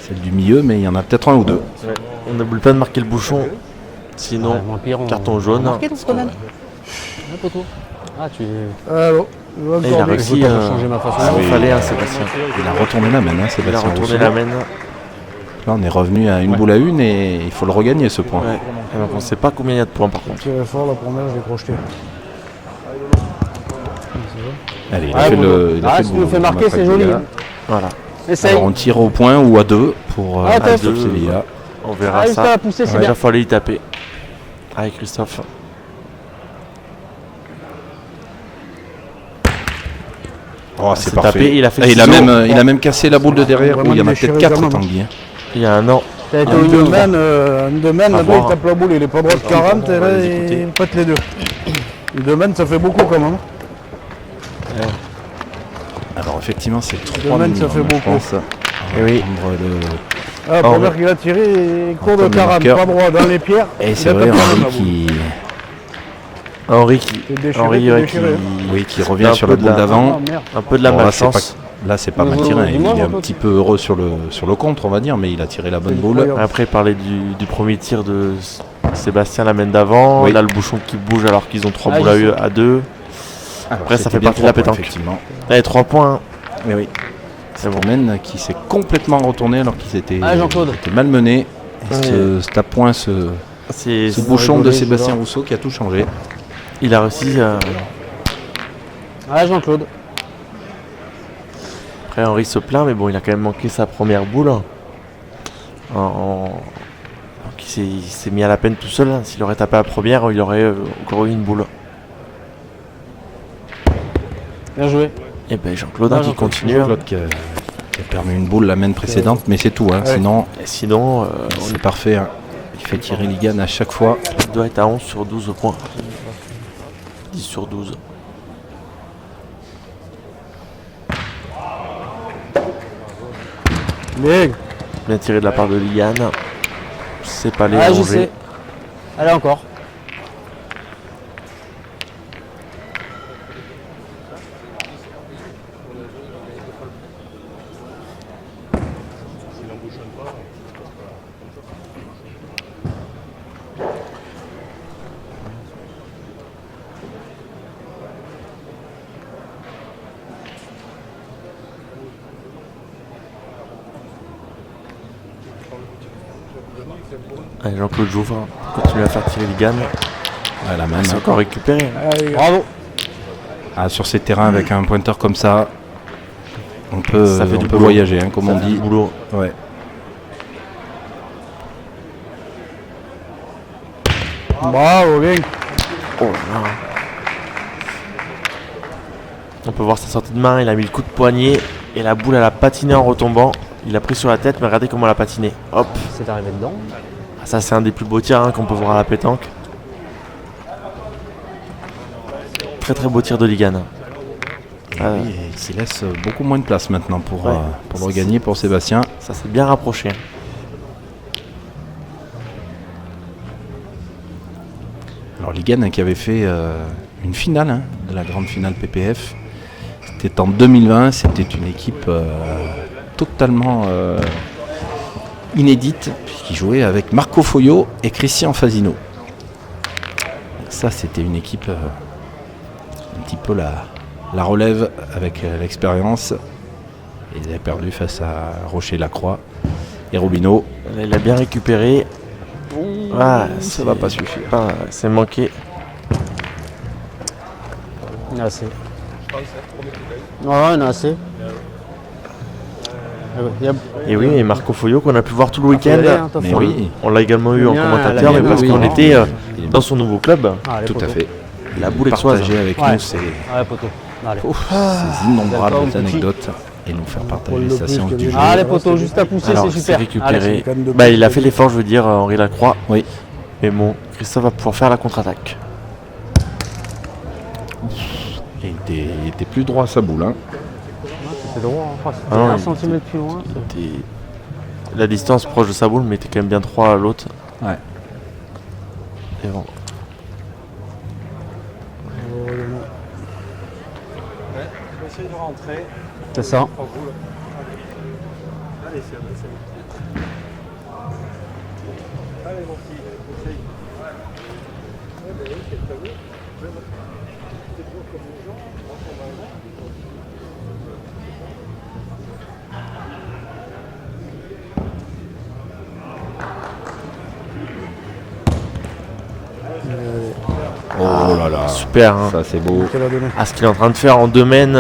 celle du milieu, mais il y en a peut-être un ou deux. Ouais. On n'oublie pas de marquer le bouchon. Sinon, Ouais, moins pire, on- carton jaune. Marqué dans ce domaine. Un poteau. Ah, tu. Ah bon, je vois Et il a encore bien. réussi pas changer ma façon de il jouer. fallait, hein, Sébastien. Il a retourné la main, hein, Il a Sébastien retourné Rousseau. la main. Là, on est revenu à une boule à une et il faut le regagner ce point. Ouais. Et donc, on ne sait pas combien il y a de points par contre. Tiré fort, la première, je l'ai crocheté. Allez, il Ouais, a fait bon. le. il a Ah, fait si le tu nous boulot, fais marquer, Matraque c'est joli. Villa. hein. Voilà. Essaye. Alors on tire au point ou à deux pour Ah, top. Christophe Deux. Sevilla. On verra Ah, juste à ça. la pousser, c'est Il bien. va falloir y taper. Avec Christophe. Oh, c'est C'est parfait. tapé, il a fait Et ciseaux. il a même cassé la boule de derrière. Vraiment Où il y en a déchiré peut-être 4 quand même. Tanguy. hein. Il y a un an. T'as été Une au milieu. domaine, À là-bas, voir. il tape la boule, il est pas droit de 40 et on va là, les écouter. il pète les deux. Une domaine, ça fait beaucoup quand même. Alors effectivement, c'est 3 domaine, ça fait beaucoup. Eh oui. Ah, la Oh, première qu'il a tiré, il court de Antoine 40, Marqueur. pas droit, dans les pierres. Et Il c'est a vrai, tapé Henri la boule. qui, Henri qui, C'est déchiré, Henri, c'est ouais, déchiré. qui un revient sur peu la de boule la- d'avant. Ah, merde. un peu de la Bon, là, c'est malchance. Là, c'est pas mal tiré. Il Dis-moi, est un Jean-Claude. petit peu heureux sur le contre, on va dire, mais il a tiré la bonne C'est boule. incroyable. Après, parler du premier tir de Sébastien la mène d'avant. Oui. Là, le bouchon qui bouge alors qu'ils ont 3 Ah, boules à 2. Alors, Après, ça c'était fait bien partie de la 3 points, pétanque. effectivement. Là, 3 points. Mais oui. C'est bon. Romaine qui s'est complètement retourné alors qu'ils étaient, Ah, Jean-Claude. ils étaient malmenés. Et Ouais. ce tape point, ce C'est, bouchon de rigolé, Sébastien celui-là. Rousseau qui a tout changé. il a réussi. Ah, Jean-Claude. Après, Henri se plaint, mais bon, il a quand même manqué sa première boule. Donc, il s'est mis à la peine tout seul. S'il aurait tapé la première, il aurait encore eu une boule. Bien joué. Et ben Jean-Claude qui continue. Jean-Claude qui a permis une boule la main précédente, mais c'est tout. Hein. Ouais. Sinon, C'est parfait. Hein. Il fait tirer Ligan à chaque fois. on doit être à 11 sur 12 points. 10 sur 12. Bien. Bien tiré de la part de Ligan. C'est pas les Ah, je rangés. sais. Allez, encore. Allez, Jean-Claude Jouffre continue à faire tirer Ligan. À la main. C'est encore récupéré. Allez, Bravo. Ah, sur ces terrains avec un pointeur comme ça, on peut, Ça fait on du peut boulot. voyager, hein, comme on dit. Boulot. Ouais. bravo, bien. Oh là là. On peut voir sa sortie de main, il a mis le coup de poignet et la boule elle a patiné en retombant. Il a pris sur la tête, mais regardez comment elle a patiné. Hop. C'est arrivé dedans. Ah, ça c'est un des plus beaux tirs qu'on peut voir à la pétanque. Très très beau tir de Ligan. Ah, Oui, et il laisse beaucoup moins de place maintenant pour, Ouais. pour le gagner pour Sébastien. ça s'est bien rapproché. Alors Ligan qui avait fait une finale hein, de la grande finale PPF. C'était en 2020, c'était une équipe totalement inédite puisqu'il jouait avec Marco Foglio et Christian Fasino. Donc ça c'était une équipe un petit peu la relève avec l'expérience. Et ils avaient perdu face à Rocher Lacroix et Robino. Là, il a bien récupéré. Ah, Ça va pas suffire. C'est manqué. Il y en a assez. Ouais, il y en a assez. Il y a- Et oui, et Marco Foglio qu'on a pu voir tout le faut y aller, week-end. hein, t'as Mais faim. oui, On l'a également eu en Bien, commentateur, la mais parce bien, qu'on oui, était il est dans son nouveau club, Ah, les tout à poteaux. fait. la boule aixoise. Partager avec Ouais. nous ces, Ouais, poteau. Allez. ces innombrables D'accord, petit. anecdotes et nous faire partager sa plus science que du les jeu. Ah, les poteaux, juste à pousser, Alors, c'est c'est super. récupéré. Allez, canne de Bah, il a plus. fait l'effort, je veux dire, Henri Lacroix. Oui. Mais bon, Christophe va pouvoir faire la contre-attaque. Et il était plus droit à sa boule. Hein. c'est droit. Hein. Ah non, C'était 1 il cm plus loin. La distance proche de sa boule, mais il était quand même bien droit à l'autre. Ouais. Et bon. C'est ça. Oh là là. Super. Hein. Ça c'est beau. Quelle a donné. Ah, ce qu'il est en train de faire en domaine,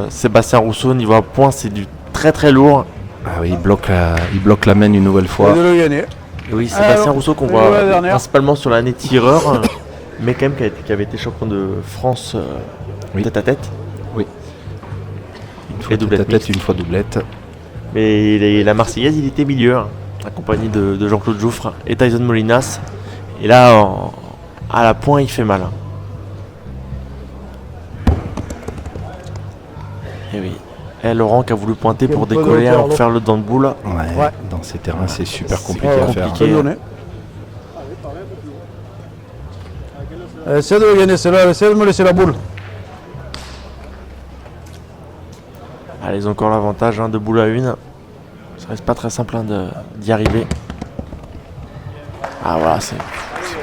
Sébastien Rousseau, niveau à points, c'est du très très lourd. Ah oui, il bloque la main une nouvelle fois. De le gagner. Et oui, Sébastien Alors, Rousseau qu'on c'est voit la dernière. principalement sur l'année tireur, mais quand même qui avait été champion de France Oui. tête à tête. Une fois doublette tête à tête, mixte. une fois doublette. Mais la Marseillaise, il était milieu, hein, accompagné de Jean-Claude Jouffre et Tyson Molinas. Et là, à la pointe, il fait mal. Hein. Et oui. Et Laurent qui a voulu pointer pour Quel décoller, bonheur, pour faire le dent de boule. Ouais. Dans ces terrains, c'est super compliqué Ouais, à faire. compliqué. Quelle donnée. Essaye de le gagner, c'est là, essaye de me laisser la boule. Allez, ils ont encore l'avantage de boule à une. Ça reste pas très simple d'y arriver. Ah voilà, c'est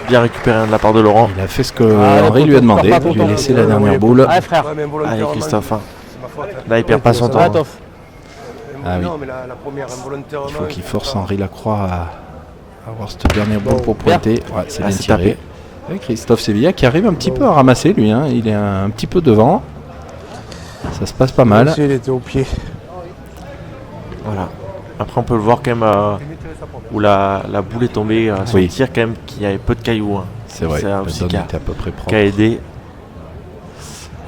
bien récupéré de la part de Laurent. Il a fait ce que Ah, Henri lui a demandé. pas ton Il lui a temps. laissé la dernière boule. Allez, frère. Allez, Christophe. Hein. Là, il perd pas son temps. Ouais, hein. Toff. Ah oui. Non, mais la première involontairement. Il faut qu'il force Henri Lacroix à avoir cette dernière boule pour pointer. Ouais, c'est Ah, bien c'est tiré. tapé. Et Christophe Sevilla qui arrive un petit peu à ramasser lui. Hein. Il est un petit peu devant. Ça se passe pas mal. Aussi, il était au pied. Voilà. Après, on peut le voir quand même où la boule est tombée sur Oui. le tir quand même, qu'il y avait peu de cailloux. Hein. C'est vrai, C'est la aussi zone qui a- était à peu près propre. Qui a aidé.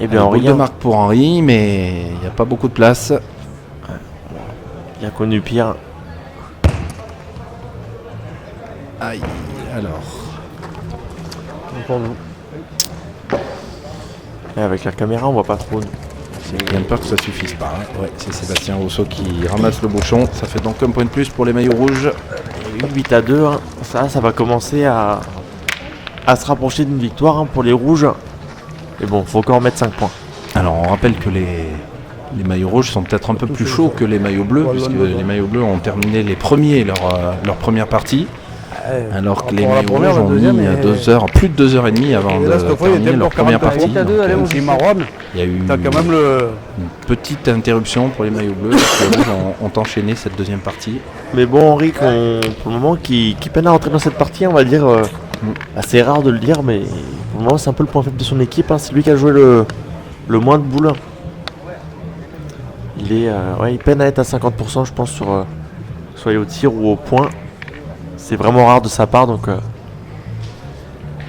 Et bien Boule Henri, de marque pour Henri, mais il n'y a pas beaucoup de place. il a connu pire. Aïe, alors. Pour nous. Et avec la caméra, on voit pas trop. J'ai bien peur que ça suffise pas. Hein. Ouais, c'est Sébastien Rousseau qui ramasse le bouchon. Ça fait donc un point de plus pour les maillots rouges. 8-2, hein. Ça va commencer à se rapprocher d'une victoire hein, pour les rouges. Et bon, faut encore mettre 5 points. Alors on rappelle que les maillots rouges sont peut-être un peu plus chauds que les maillots bleus, puisque les maillots bleus ont terminé les premiers leur première partie, alors que les Pour la maillots première, rouges la ont mis deuxième, et- 2 heures, plus de 2h30 avant Et de là, cette fois, il était terminer leur pour première 40 à partie. 8 à 2, Donc, allez, on Marronne. il y a eu T'as quand même le. une petite interruption pour les maillots bleus, parce que les rouges ont enchaîné cette deuxième partie. Mais bon, Henri, pour le moment, qui peine à rentrer dans cette partie, on va dire. C'est rare de le dire, mais pour le moment, c'est un peu le point faible de son équipe. Hein. C'est lui qui a joué le moins de boules. Il peine à être à 50%, je pense, soit au tir ou au point. C'est vraiment rare de sa part, donc.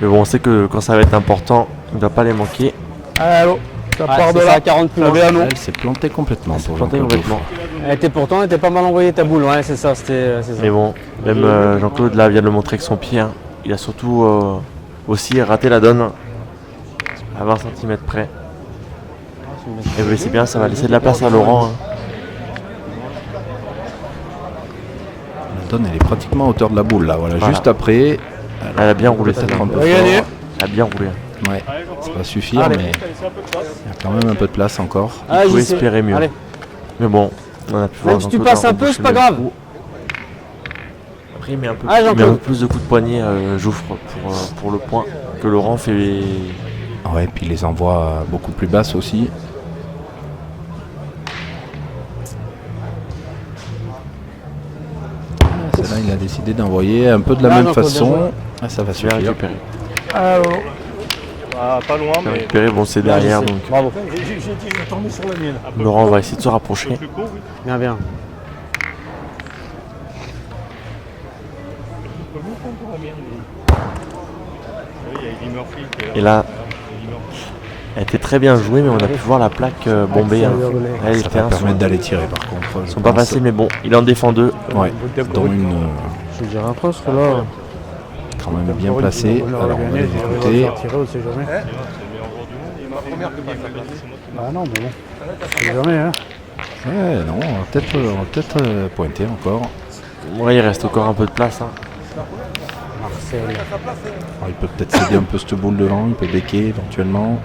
Mais bon, on sait que quand ça va être important, il ne doit pas les manquer. Allô, ça Ouais, part de c'est ça, là. à 40 plus. Ça vient, non Elle s'est plantée complètement pour Planté Jean-Claude complètement. Gouffre. Elle était pas mal envoyée ta boule, ouais, c'est ça, c'est ça. Mais bon, même Jean-Claude là vient de le montrer avec son pied. Hein. Il a surtout aussi raté la donne à 20 cm près. Et oui, c'est bien, ça va laisser de la place à Laurent. Hein. La donne, elle est pratiquement à hauteur de la boule, là, voilà. Voilà. Juste après. Elle a bien roulé celle-là. Peut-être un peu On va gagner. fort. Elle a bien roulé. Ouais, ça va suffire, Allez. mais il y a quand même un peu de place encore. Ah, Il faut j'y sais. espérer mieux. Allez. Mais bon, on a pu voir Même si tu Jean-Claude passes un peu, reboucher c'est pas le grave. coup. Après, il met un peu, Ah, il met un Jean-Claude. peu plus de coups de poignet, Jouffre, pour le point, que Laurent fait. Ouais, puis il les envoie beaucoup plus basses aussi. Celle-là, il a décidé d'envoyer un peu de la Ah, même non, faut bien jouer. façon. Ah, ça va Bien suffire. récupéré. Allô. Ah, pas loin, Bien mais. récupéré, bon, c'est derrière, donc Bravo. J'ai dit, j'attendais sur la mienne. Un peu Laurent va essayer de se rapprocher. plus court, oui. Bien, bien. Un peu beaucoup pour la mienne. Oui, il y a Eddie Murphy qui est là. Et là, elle était très bien jouée, mais on a pu voir la plaque bombée. Hein. Elle, Ça était va un, permettre d'aller tirer par contre. Ils je sont pas pense. passés, mais bon, il en défend deux. Ouais, dont une Je dirais un peu, ce là. quand même bien placée. Alors on va les écouter. Tirer, on sait jamais. Ah non, mais bon. On sait jamais, hein. Ouais, non, on va peut-être pointer encore. Ouais, il reste encore un peu de place. Hein. Marcel. Alors, il peut peut-être céder un peu cette boule devant, il peut béquer éventuellement.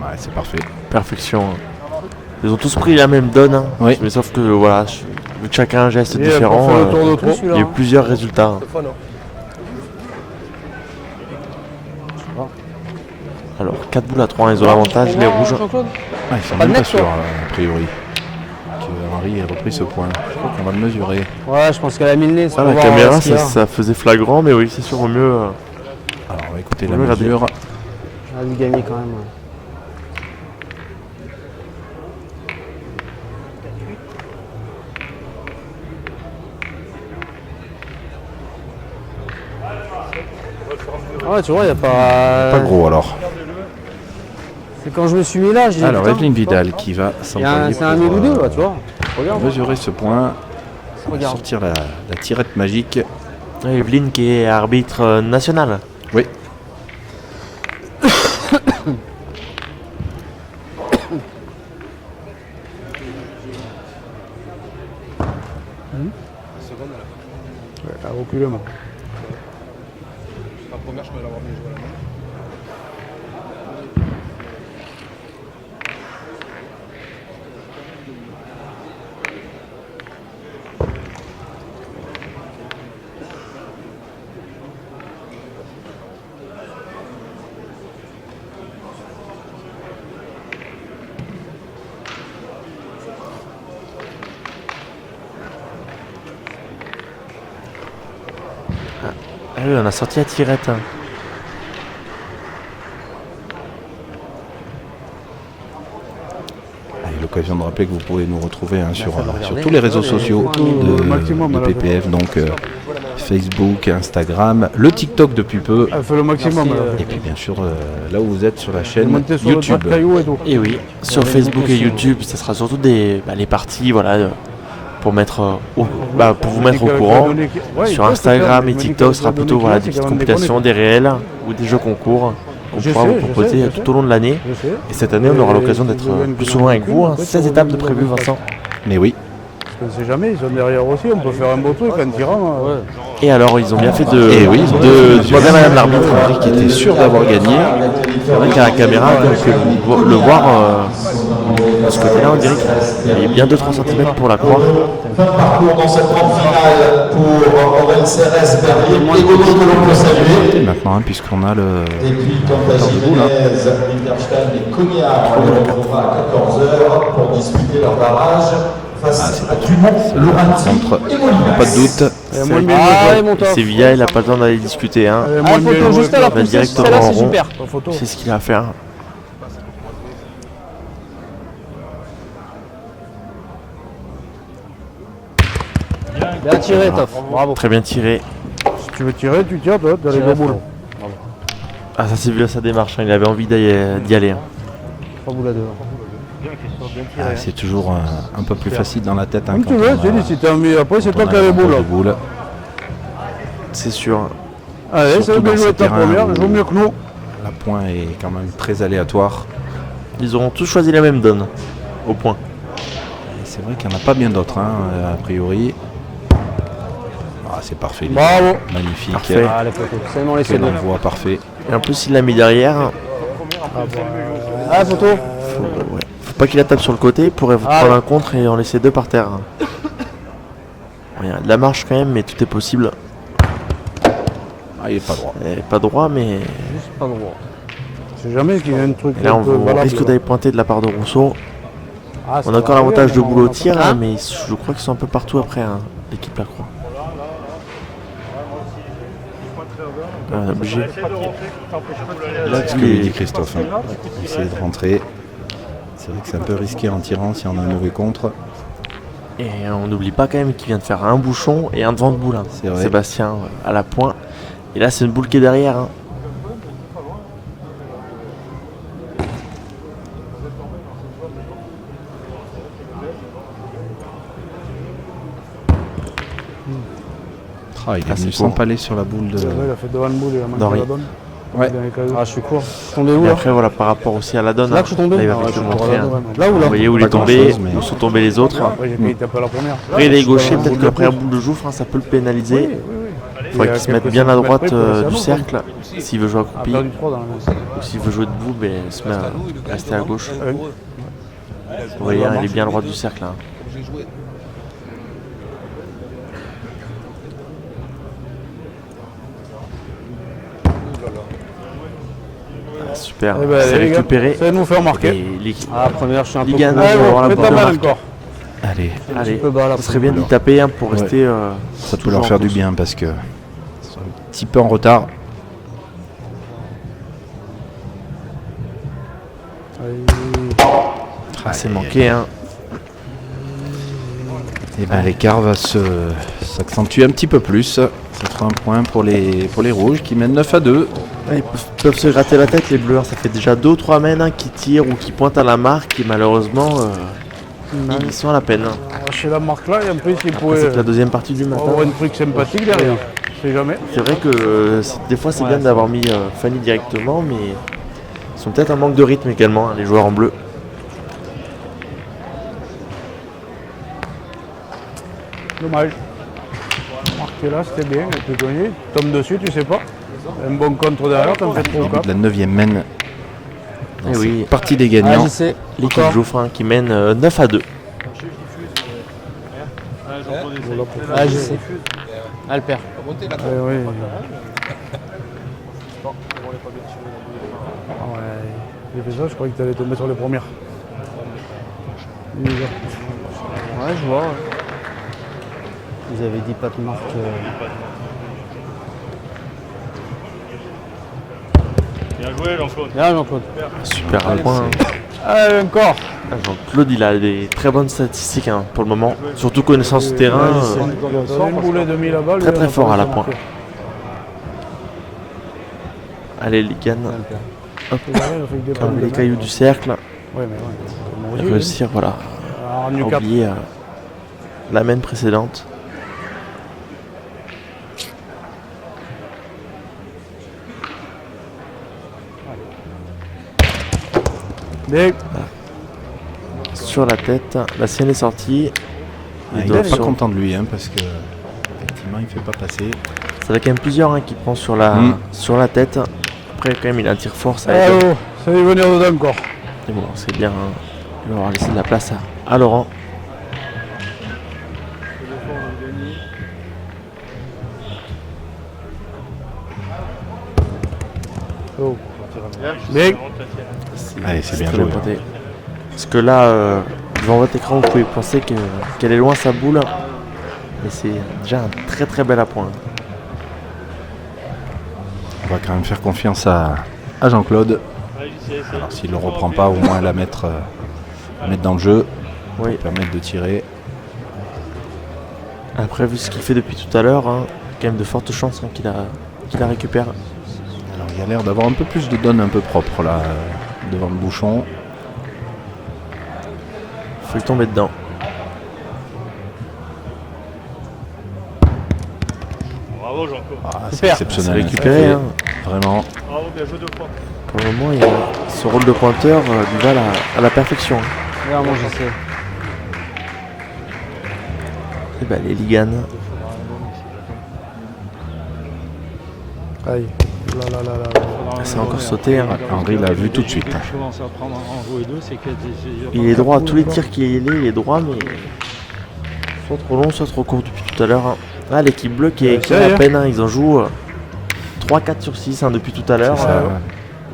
Ouais, c'est parfait. Perfection. Hein. Ils ont tous pris la même donne. Hein. Oui. Mais sauf que voilà, vu que chacun a un geste Et différent, pour faire le tour de trop. il y a eu plusieurs résultats. Hein. Alors 4 boules à 3, ils ont l'avantage, les rouges. Ah, ils sont Pas de même pas net, sûrs, toi. a priori, que Henri ait repris ce point. Je crois qu'on va le mesurer. Ouais, je pense qu'elle a mis le nez. Ah, la caméra, ça faisait flagrant, mais oui, c'est sûr, au mieux. Alors, on va écouter la Oui, regardez. mesure. Elle a dû gagner quand même. Ouais, tu vois, il n'y a pas. Pas gros alors. C'est quand je me suis mis là, j'ai dit. Alors, putain, Evelyne Vidal qui va il y a s'envoyer c'est un 1000 ou deux, là, tu vois. Regarde. mesurer ce point, Regarde. sortir la tirette magique. Et Evelyne qui est arbitre national. Oui. Elle a reculé, moi. Ah oui, on a sorti la tirette. Hein. l'occasion de rappeler que vous pouvez nous retrouver sur regarder. tous les réseaux sociaux le maximum, de alors. PPF, donc Facebook, Instagram, le TikTok depuis peu, Elle fait le maximum. Merci, elle. et puis bien sûr là où vous êtes sur la chaîne Montez sur le YouTube. tas de cailloux et tout. Et oui, sur Facebook et YouTube, ça sera surtout les parties, voilà, pour mettre pour vous mettre au courant. Sur Instagram et TikTok, ce sera plutôt voilà, des petites compilations, des réels ou des jeux concours qu'on Je pourra sais, vous je proposer sais, tout au long de l'année. Je sais. Et cette année, on aura l'occasion d'être plus souvent avec vous. 16 étapes de prévues, Vincent. Mais oui, On ne sait jamais, ils sont derrière aussi, on peut faire un beau truc en tirant. Et alors, ils ont bien fait Et oui, de demander à Madame l'arbitre qui était sûr d'avoir gagné. C'est vrai qu'à la caméra, on peut le voir de ce côté-là, on dirait qu'il y a bien 2-3 cm pour la croix. Fin de parcours dans cette grande finale pour Aurel Cérès Berlier et Gauthier que l'on peut saluer. Et maintenant, hein, puisqu'on a le... Et puis quant à Jiménez, Winterstein et Cognard, on les retrouvera à 14h pour disputer leur barrage face à Dumont, Centre, pas de doute. Allez, mon top. Sevilla, il n'a pas le temps d'aller discuter. Hein. Ah, photo juste à la Il va poussée, directement celle-là en c'est rond. super. C'est ce qu'il a à faire. Bien tiré, Toff. Bravo. Très bien tiré. Si tu veux tirer, tu tires toi, dans les deux boules. Ah, ça s'est vu à sa démarche. Hein. Il avait envie d'y aller. Hein. 3 boules à 2. Ah, c'est toujours un peu plus facile dans la tête. Hein, Comme tu quand veux, on tu a- dis, si t'as envie, après c'est quand toi on qui a as les un boules. peu de boules. C'est sûr. Allez, Surtout c'est bien dans joué ces ta terrains première, où- joue mieux que nous. La pointe est quand même très aléatoire. Ils auront tous choisi la même donne. Au point. Et c'est vrai qu'il n'y en a pas bien d'autres, hein, a priori. Ah, c'est parfait. les Bravo. gars. Magnifique. Parfait. Ah, les photos. C'est bon, laissez Quel nous. envoi parfait. Et en plus, il l'a mis derrière. Ah, photo. Faut pas qu'il la tape sur le côté pour prendre un contre et en laisser 2 par terre. Il y a de la marche quand même, mais tout est possible. Ah, il est pas droit. Et pas droit, mais Juste pas droit. Je sais jamais qu'il y a un truc et là, un peu on valable. risque d'aller pointer de la part de Rousseau. Ah, ça On a encore va l'avantage de arriver, boule au on tir, va hein, mais je crois qu'ils sont un peu partout après, hein, l'équipe Lacroix. On est obligé. Là, C'est ce que lui dit Christophe. Hein. Essayer de rentrer. C'est vrai que c'est un peu risqué en tirant si on a un mauvais contre. Et on n'oublie pas quand même qu'il vient de faire un bouchon et un devant de boule. Hein. C'est vrai. Sébastien à la pointe. Et là, c'est une boule qui est derrière. Hein. Ah, il est Ah, venu c'est court. s'empaler sur la boule de... Ouais, il a fait devant le boule, il a manqué Henri. la donne. Ouais. Il a les cailloux. Ah, je suis court. Je suis tombé où Et là après, voilà, par rapport aussi à la donne. C'est là que je suis tombé Là, il va Ah, peut-être je te suis montrer. là, Hein. ouais. Là ou Vous là voyez où il Pas est tombé, grand-chose, mais- où sont tombés les autres. Après, j'ai failli taper la première. Après, il est gaucher, Ouais, peut-être boule qu'après de un boule de joufre, hein, ça peut le pénaliser. Oui. Il faudrait qu'il se mette bien à droite du cercle s'il veut jouer Il a accroupi. perdu 3 dans la main. Ou s'il veut jouer debout, ben, il se met à rester à gauche. Ouais. Vous voyez, hein, il est bien à droite du cercle. Hein. Ah, super, Eh ben, c'est allez, les gars, récupéré. ça va nous faire marquer. Et l'équipe- Ah, première, je suis un peu Ligan, court. Allez, on va avoir bon, la fais ta bonne balle marque. encore. Allez, Allez, peu bas, là, ça serait bien d'y pour taper hein, pour Ouais. rester. ça peut toujours leur en faire du course. bien parce que ils sont un petit peu en retard. Ah, c'est manqué, hein. Et ben l'écart va s'accentuer un petit peu plus. Ça fera un point pour les rouges qui mènent 9-2. Ouais, ils peuvent se gratter la tête, les bleus. Ça fait déjà 2 ou 3 mènes hein, qui tirent ou qui pointent à la marque. Et malheureusement, ils sont à la peine. Chez la marque là, et en plus, il Après, pourrait c'est que la deuxième partie du matin. avoir un truc sympathique derrière. Je sais jamais. C'est vrai que des fois, c'est bien d'avoir mis Fanny directement, mais ils sont peut-être un manque de rythme également, hein, les joueurs en bleu. Dommage. Marqué là, c'était bien, et tu connais. Tombe dessus, tu sais pas. Un bon contre derrière, t'en fais 3 ou Début 4. de la 9e mène. Eh oui, Partie des Ah, gagnants. je sais. l'équipe Encore. Geoffrin qui mène 9-2. Ah, je sais. Ah, le perd. Oui. Ah ouais. J'ai fait ça, je croyais que t'allais tomber sur les premières. Ouais, je vois. Vous avez dit pas de marque. Bien joué, Jean-Claude. Là, Jean-Claude. Super point. Hein. Allez, encore. Jean-Claude, il a des très bonnes statistiques hein, pour le moment. Surtout connaissance du terrain. Une boulet de 1000 là-bas. Très très fort à la pointe. Allez, Ligan. Hop. Comme les cailloux du cercle. Ouais, mais Et réussir, voilà, à oublier la main précédente. Sur la tête, la sienne est sortie. Il doit être pas content de lui, hein, parce que effectivement, il fait pas passer. Ça fait quand même plusieurs hein, qui prend sur la tête. Après, quand même, il a un tir fort. Ça ça va venir dedans encore. Et bon, c'est bien. Hein. Il va avoir laissé de la place à Laurent. Oh. Bien. Allez, c'est bien joué. Pointé. Parce que là, devant votre écran, vous pouvez penser qu'elle est loin sa boule. Mais c'est déjà un très très bel appoint. On va quand même faire confiance à Jean-Claude. Alors s'il ne le reprend pas, au moins la mettre dans le jeu. Oui. Pour permettre de tirer. Après, vu ce qu'il fait depuis tout à l'heure, hein, quand même de fortes chances hein, qu'il la récupère. Alors il a l'air d'avoir un peu plus de donne un peu propre là, devant le bouchon. Faut le tomber dedans. Bravo Jean-Claude. Ah, c'est Super. exceptionnel. C'est récupéré, Ça hein. fait Vraiment. Bravo, bien joué 2 fois. Pour le moment, ce rôle de pointeur lui va à la perfection. Regarde, moi je sais. Et bah, les Ligan. Aïe. Là. C'est encore sauté. Hein. Henri l'a vu tout de suite. Je commence à prendre en jouer 2, c'est que Il est droit à tous les tirs qu'il est droit, mais soit trop long, soit trop court depuis tout à l'heure. Hein. Ah, l'équipe bleue qui est à peine, hein, ils en jouent 3-4 sur 6 hein, depuis tout à l'heure. C'est ça, ouais.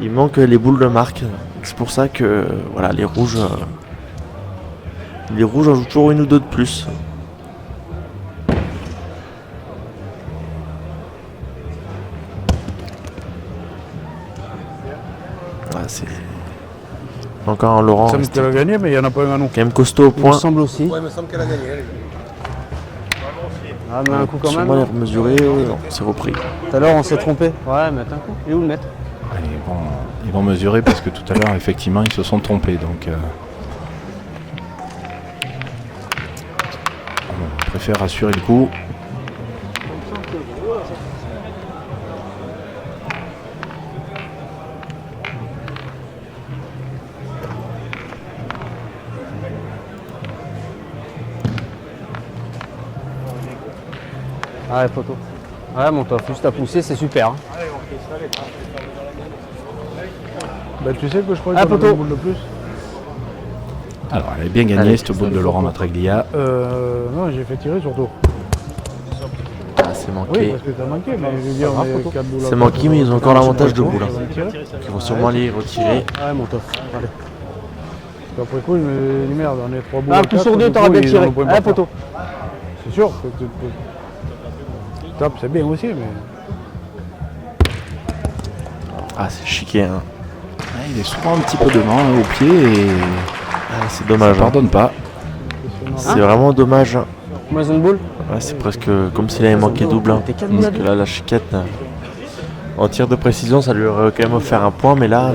Il manque les boules de marque. C'est pour ça que voilà, les rouges en jouent toujours une ou deux de plus. Ah, c'est encore un Laurent. Ça me qu'elle a gagné, mais il n'y en a pas un à nous. Quand même costaud au Il me point. semble aussi. Ouais, il me semble qu'elle a gagné. Ah, mais un coup quand même. Sûrement les hein. remesurer, non, c'est repris. Tout à l'heure on s'est trompé. Ouais, mais attends un coup. Il est où le maître? Allez, ils vont mesurer parce que tout à l'heure, effectivement, ils se sont trompés. Donc, on préfère assurer le coup. Ah ouais, photo. Ouais, mon top. Juste à pousser, c'est super. Hein. Bah, tu sais que je crois Ah, qu'on a poteau. une boule de plus. Alors, elle est bien gagnée, Allez, cette boule de Laurent Matraglia. Non, j'ai fait tirer surtout. Ah, c'est Oui, manqué. parce que t'as manqué, mais je veux dire, on est 4 boules. C'est manqué, mais ils ont encore l'avantage de boule. Tirer. Ils vont sûrement les retirer. Ouais, mon top. Allez. Après coup, je me dis merde, on est 3 boules. Ah, à un coup quatre, sur deux, du t'auras coup, bien ils en tiré. ont pas Ah, faire. poteau. C'est sûr. Top, c'est bien aussi, mais. Ah, c'est chiqué. Hein. Ouais, il est souvent un petit peu devant au pied et Ah, c'est dommage. ça Hein. pardonne pas. C'est vraiment dommage. Hein. Moi, ils ont une boule. Ouais, c'est presque comme s'il avait manqué double. Hein. T'es quatre boules à Parce que deux. là, la chiquette, en tir de précision, ça lui aurait quand même offert un point, mais là,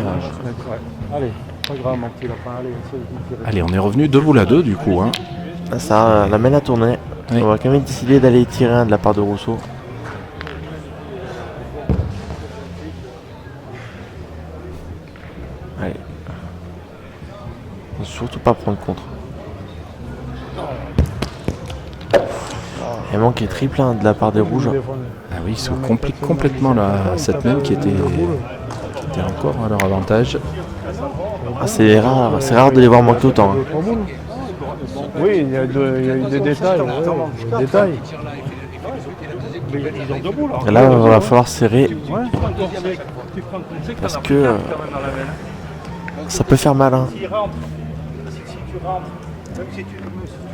Allez, pas grave, mon petit lapin. Allez, essaye de tirer. Allez, on est revenu 2 boules à 2 du coup. Hein. ça l'amène à tourner. Oui. On va quand même décider d'aller tirer un de la part de Rousseau. Allez. Faut surtout pas prendre contre. Il manque les triples hein, de la part des rouges. Ah oui, ça complique complètement cette même qui était encore à leur avantage. Ah, c'est rare de les voir manquer autant. Hein. Oui, il y a eu des détails. Des détails. Mais ils ont 2 boules. Et là, il va falloir serrer Tu prends comme c'est parce que ça peut faire mal. Hein. s'il rentre, si tu rentres, même si tu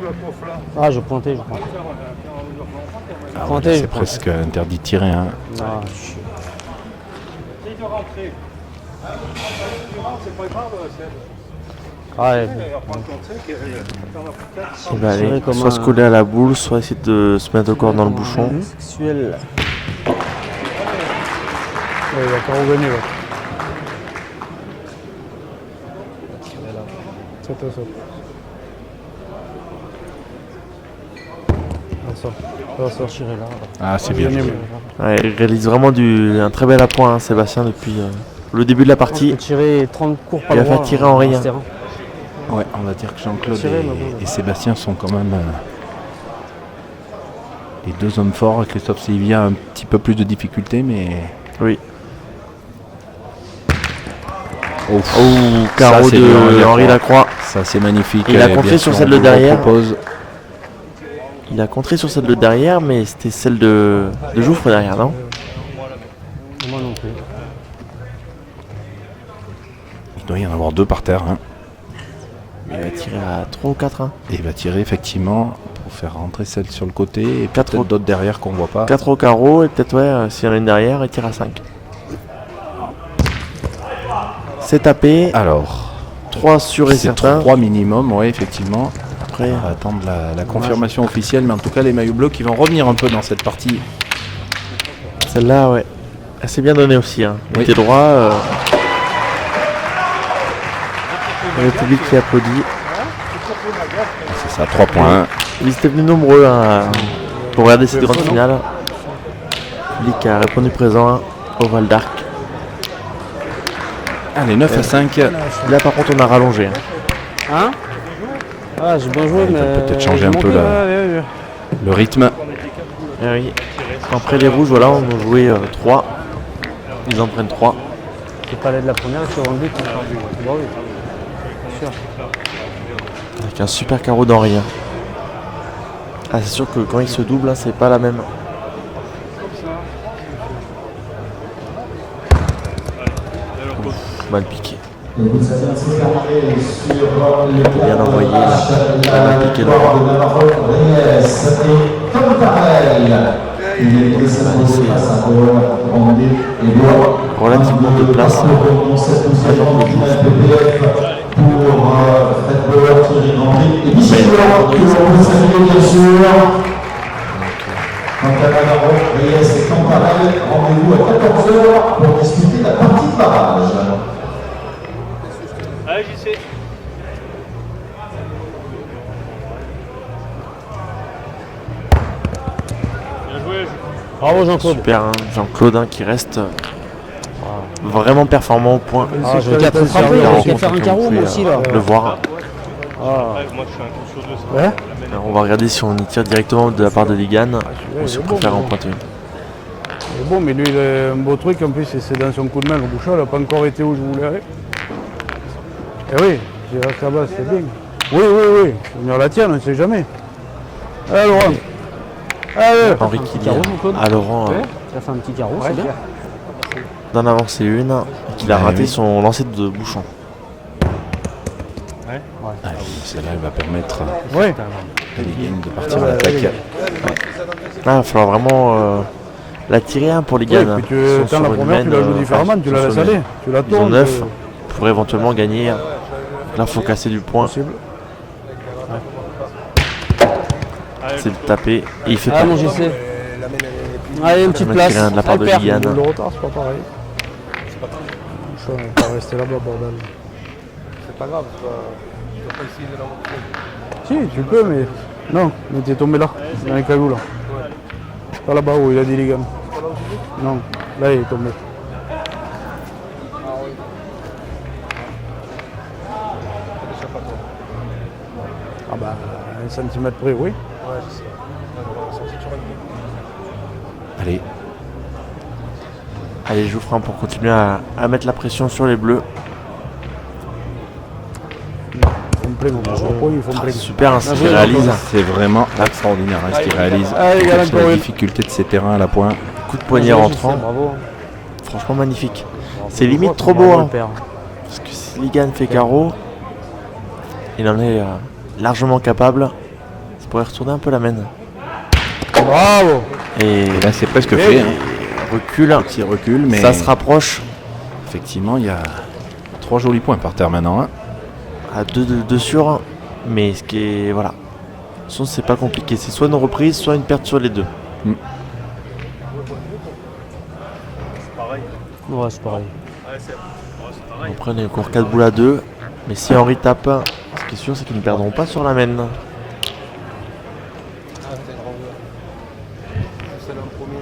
la coffres là, Ah, je pointais. Ah, Pointé, là, je c'est pense. presque interdit de tirer. Hein. Ah, essaye de rentrer. Tu rentres, c'est pas grave, Ouais, Il va aller Serré comme soit un- se coller à la boule, soit essayer de se mettre encore dans le bouchon. sexuel. Ouais, il va carreau gagner là. Ça. Ah, c'est bien joué. Ouais, il réalise vraiment un très bel appoint, hein, Sébastien, depuis le début de la Il partie. peut tirer 30 cours par Il va droit, faire tirer là, Henri, dans ce hein. terrain. Ouais, on va dire que Jean-Claude Tiré, mais bon. et Sébastien sont quand même les deux hommes forts. Christophe Sylvia a un petit peu plus de difficultés, mais... Oui. Oh, Carreau ça, c'est de Henri Lacroix. Ça, c'est magnifique. Il a Bien contré sur sûr, celle on de vous le derrière. propose. Il a contré sur celle de derrière, mais c'était celle de Jouffre derrière, non? Moi non plus. Il doit y en avoir deux par terre. Hein. Il va tirer à 3 ou 4. Hein. Et il va tirer effectivement pour faire rentrer celle sur le côté et Quatre peut-être au- d'autres derrière qu'on voit pas. 4 au carreau, et peut-être, ouais, s'il y en a une derrière, il tire à 5. C'est tapé. Alors, 3 sûrs et c'est certains. 3 minimum, ouais, effectivement. Après, On va attendre la confirmation officielle, mais en tout cas, les maillots bleus qui vont revenir un peu dans cette partie. celle-là, ouais. Elle s'est bien donnée aussi. Hein. Il Oui. était droit. Le public qui applaudit. C'est ça, 3 points. Ils étaient venus nombreux hein, pour regarder cette grande finale. Le public a répondu présent hein, au Val d'Arc. Allez, 9 à 5. Là, par contre, on a rallongé. Hein. Hein? Ah, j'ai bien joué, Il va mais. peut-être changer un j'ai peu manqué. le rythme. Eh oui. Après les rouges, voilà, on a joué 3. Ils en prennent 3. C'est pas l'aide de la première et tu rends le but. Bah oui. Sûr. Avec un super carreau d'Henri. Hein. Ah, c'est sûr que quand il se double, hein, c'est pas la même. Ouf, mal piqué. Et vous savez, c'est terminé sur le Bien envoyé, là. Il a mal piqué le de Reyes et Tom Carrel. Il est s'imposer face à Rondé et Bois. Relativement de place. Pour Fred Bauer, Thierry Grandry et Michel Bauer, que l'on peut saluer bien sûr. Quant à Navarro, Reyes et Tom Carrel, rendez-vous à 14h pour discuter la partie de barrage. Allez, j'y sais. Bien joué. Bravo Jean-Claude. Super, hein, Jean-Claude hein, qui reste vraiment performant au point. Ah, je vais qu'à frapper, il Alors, a qu'à faire un carreau moi aussi là. le voir. Ouais, moi, je suis un coup sur deux. Ça Ouais. la mène. Alors, on va regarder si on y tire directement de la part de Ligan ou si on préfère en pointer une. Il est bon, mais lui, il a un beau truc. En plus, c'est dans son coup de main. Le bouchon, il n'a pas encore été où je voulais aller. Eh oui, j'ai resté là-bas, c'est bien. Oui. Faut venir la tienne, on ne sait jamais. Allez, Laurent. Allez. Henri Un petit Killian carreau, Jean-Claude. à Laurent Ça fait un petit carreau, c'est bien. d'en avancer une et qu'il a Ouais, raté oui. son lancer de bouchon. Allez, celle-là, elle va permettre Oui. à Ligan de partir à l'attaque. Là, il va falloir vraiment la tirer hein, pour Oui, Ligan. puis quand la première, tu la joues différemment, tu la laisses aller. Tu la Ils ont tournes. 9 pour éventuellement gagner. Là, il faut casser du point. Possible. C'est de taper et il fait Ah pas. mon JC. Allez, une petite On a place. tiré un de la part de Elle perd. Ligan. Le retard, c'est pas pareil. On va pas rester là-bas, bordel. C'est pas grave, tu vas pas essayer de l'envoyer. Si, tu peux, mais. Non, mais t'es tombé là, dans les cagoules. Là. Pas là-bas où il a dit les gars. Non, là il est tombé. Ah bah, 1 cm près, oui. Ouais, je sais. On va sortir sur un Allez, Allez, Jouffrin pour continuer à mettre la pression sur les bleus. Ils font plein, mon gars. Ils font plein. Super, hein, ce qu'il joué, réalise. c'est vraiment extraordinaire hein, ce qu'il réalise. Allez, Avec Galan la Powell. difficulté de ces terrains à la pointe. Coup de poignet rentrant. Bravo. Franchement magnifique. C'est limite trop beau. Hein, parce que si Ligan fait carreau, il en est largement capable. Ça pourrait retourner un peu la main. Bravo. Et Et là, c'est presque fait. Hein. recule. Petit recul, mais Ça se rapproche. effectivement, il y a 3 jolis points par terre maintenant. Hein. à 2 sur. Mais ce qui est. Voilà. Sinon, c'est pas compliqué. C'est soit une reprise, soit une perte sur les deux. Ouais, c'est pareil. Après, on est encore 4 boules à 2. Mais si Henri tape, ce qui est sûr, c'est qu'ils ne perdront pas sur la main. Celle en premier.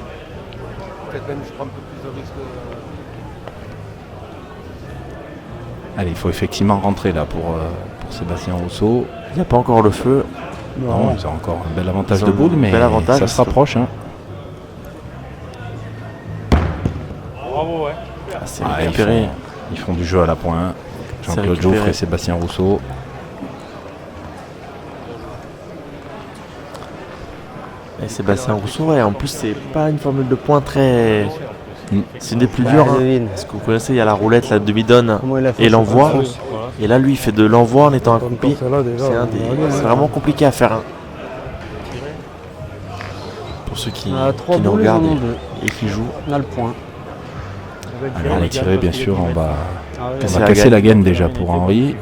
Peut-être même je prends un peu plus de risques. Allez, il faut effectivement rentrer là pour Sébastien Rousseau. Il n'y a pas encore le feu. Non, ils ont encore un bel avantage Ils ont de boule, un mais bel avantage, ça se rapproche. Hein. Bravo, ouais. Ah, c'est Ah, récupéré. ils font du jeu à la pointe. C'est Jean-Claude récupéré. Jouffre et Sébastien Rousseau. Et Sébastien Rousseau, ouais, en plus, c'est pas une formule de points très. C'est une des plus dures. Hein. devine. Parce que vous connaissez, il y a la roulette, la demi-donne Comment il a fait et ce l'envoi. François Et là, lui, il fait de l'envoi en étant Comme accroupi. celle-là, déjà, C'est vraiment compliqué à faire. Hein. Pour ceux qui, On a 3 qui nous boules, ils en regardent ont 2. et qui jouent. On a le point. Allez, on va tirer, bien sûr. On va Casser casser la gaine déjà pour Henri.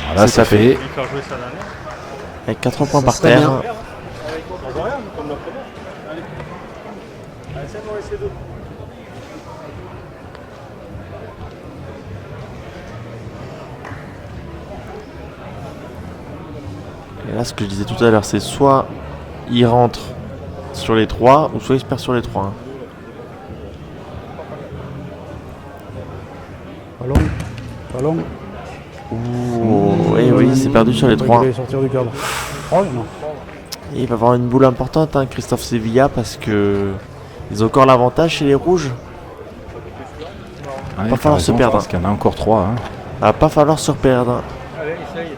Voilà, C'est ça tapé. fait. Faire jouer ça l'année. Avec 4 points par serait terre. bien. Comme la première. Allez. Allez, c'est bon, c'est deux. Et là, ce que je disais tout à l'heure, c'est soit il rentre sur les 3, ou soit il se perd sur les 3. Hein. Ballon. Ouh, et oui, il s'est perdu sur les 3. Il va sortir du cadre. Oh, non. Et il va avoir une boule importante, hein, Christophe Sevilla, parce que ils ont encore l'avantage chez les rouges. Ouais, Pas t'as falloir se raison, perdre. parce qu'il y en a encore 3. Hein. Va pas falloir se reperdre. Allez, essaye.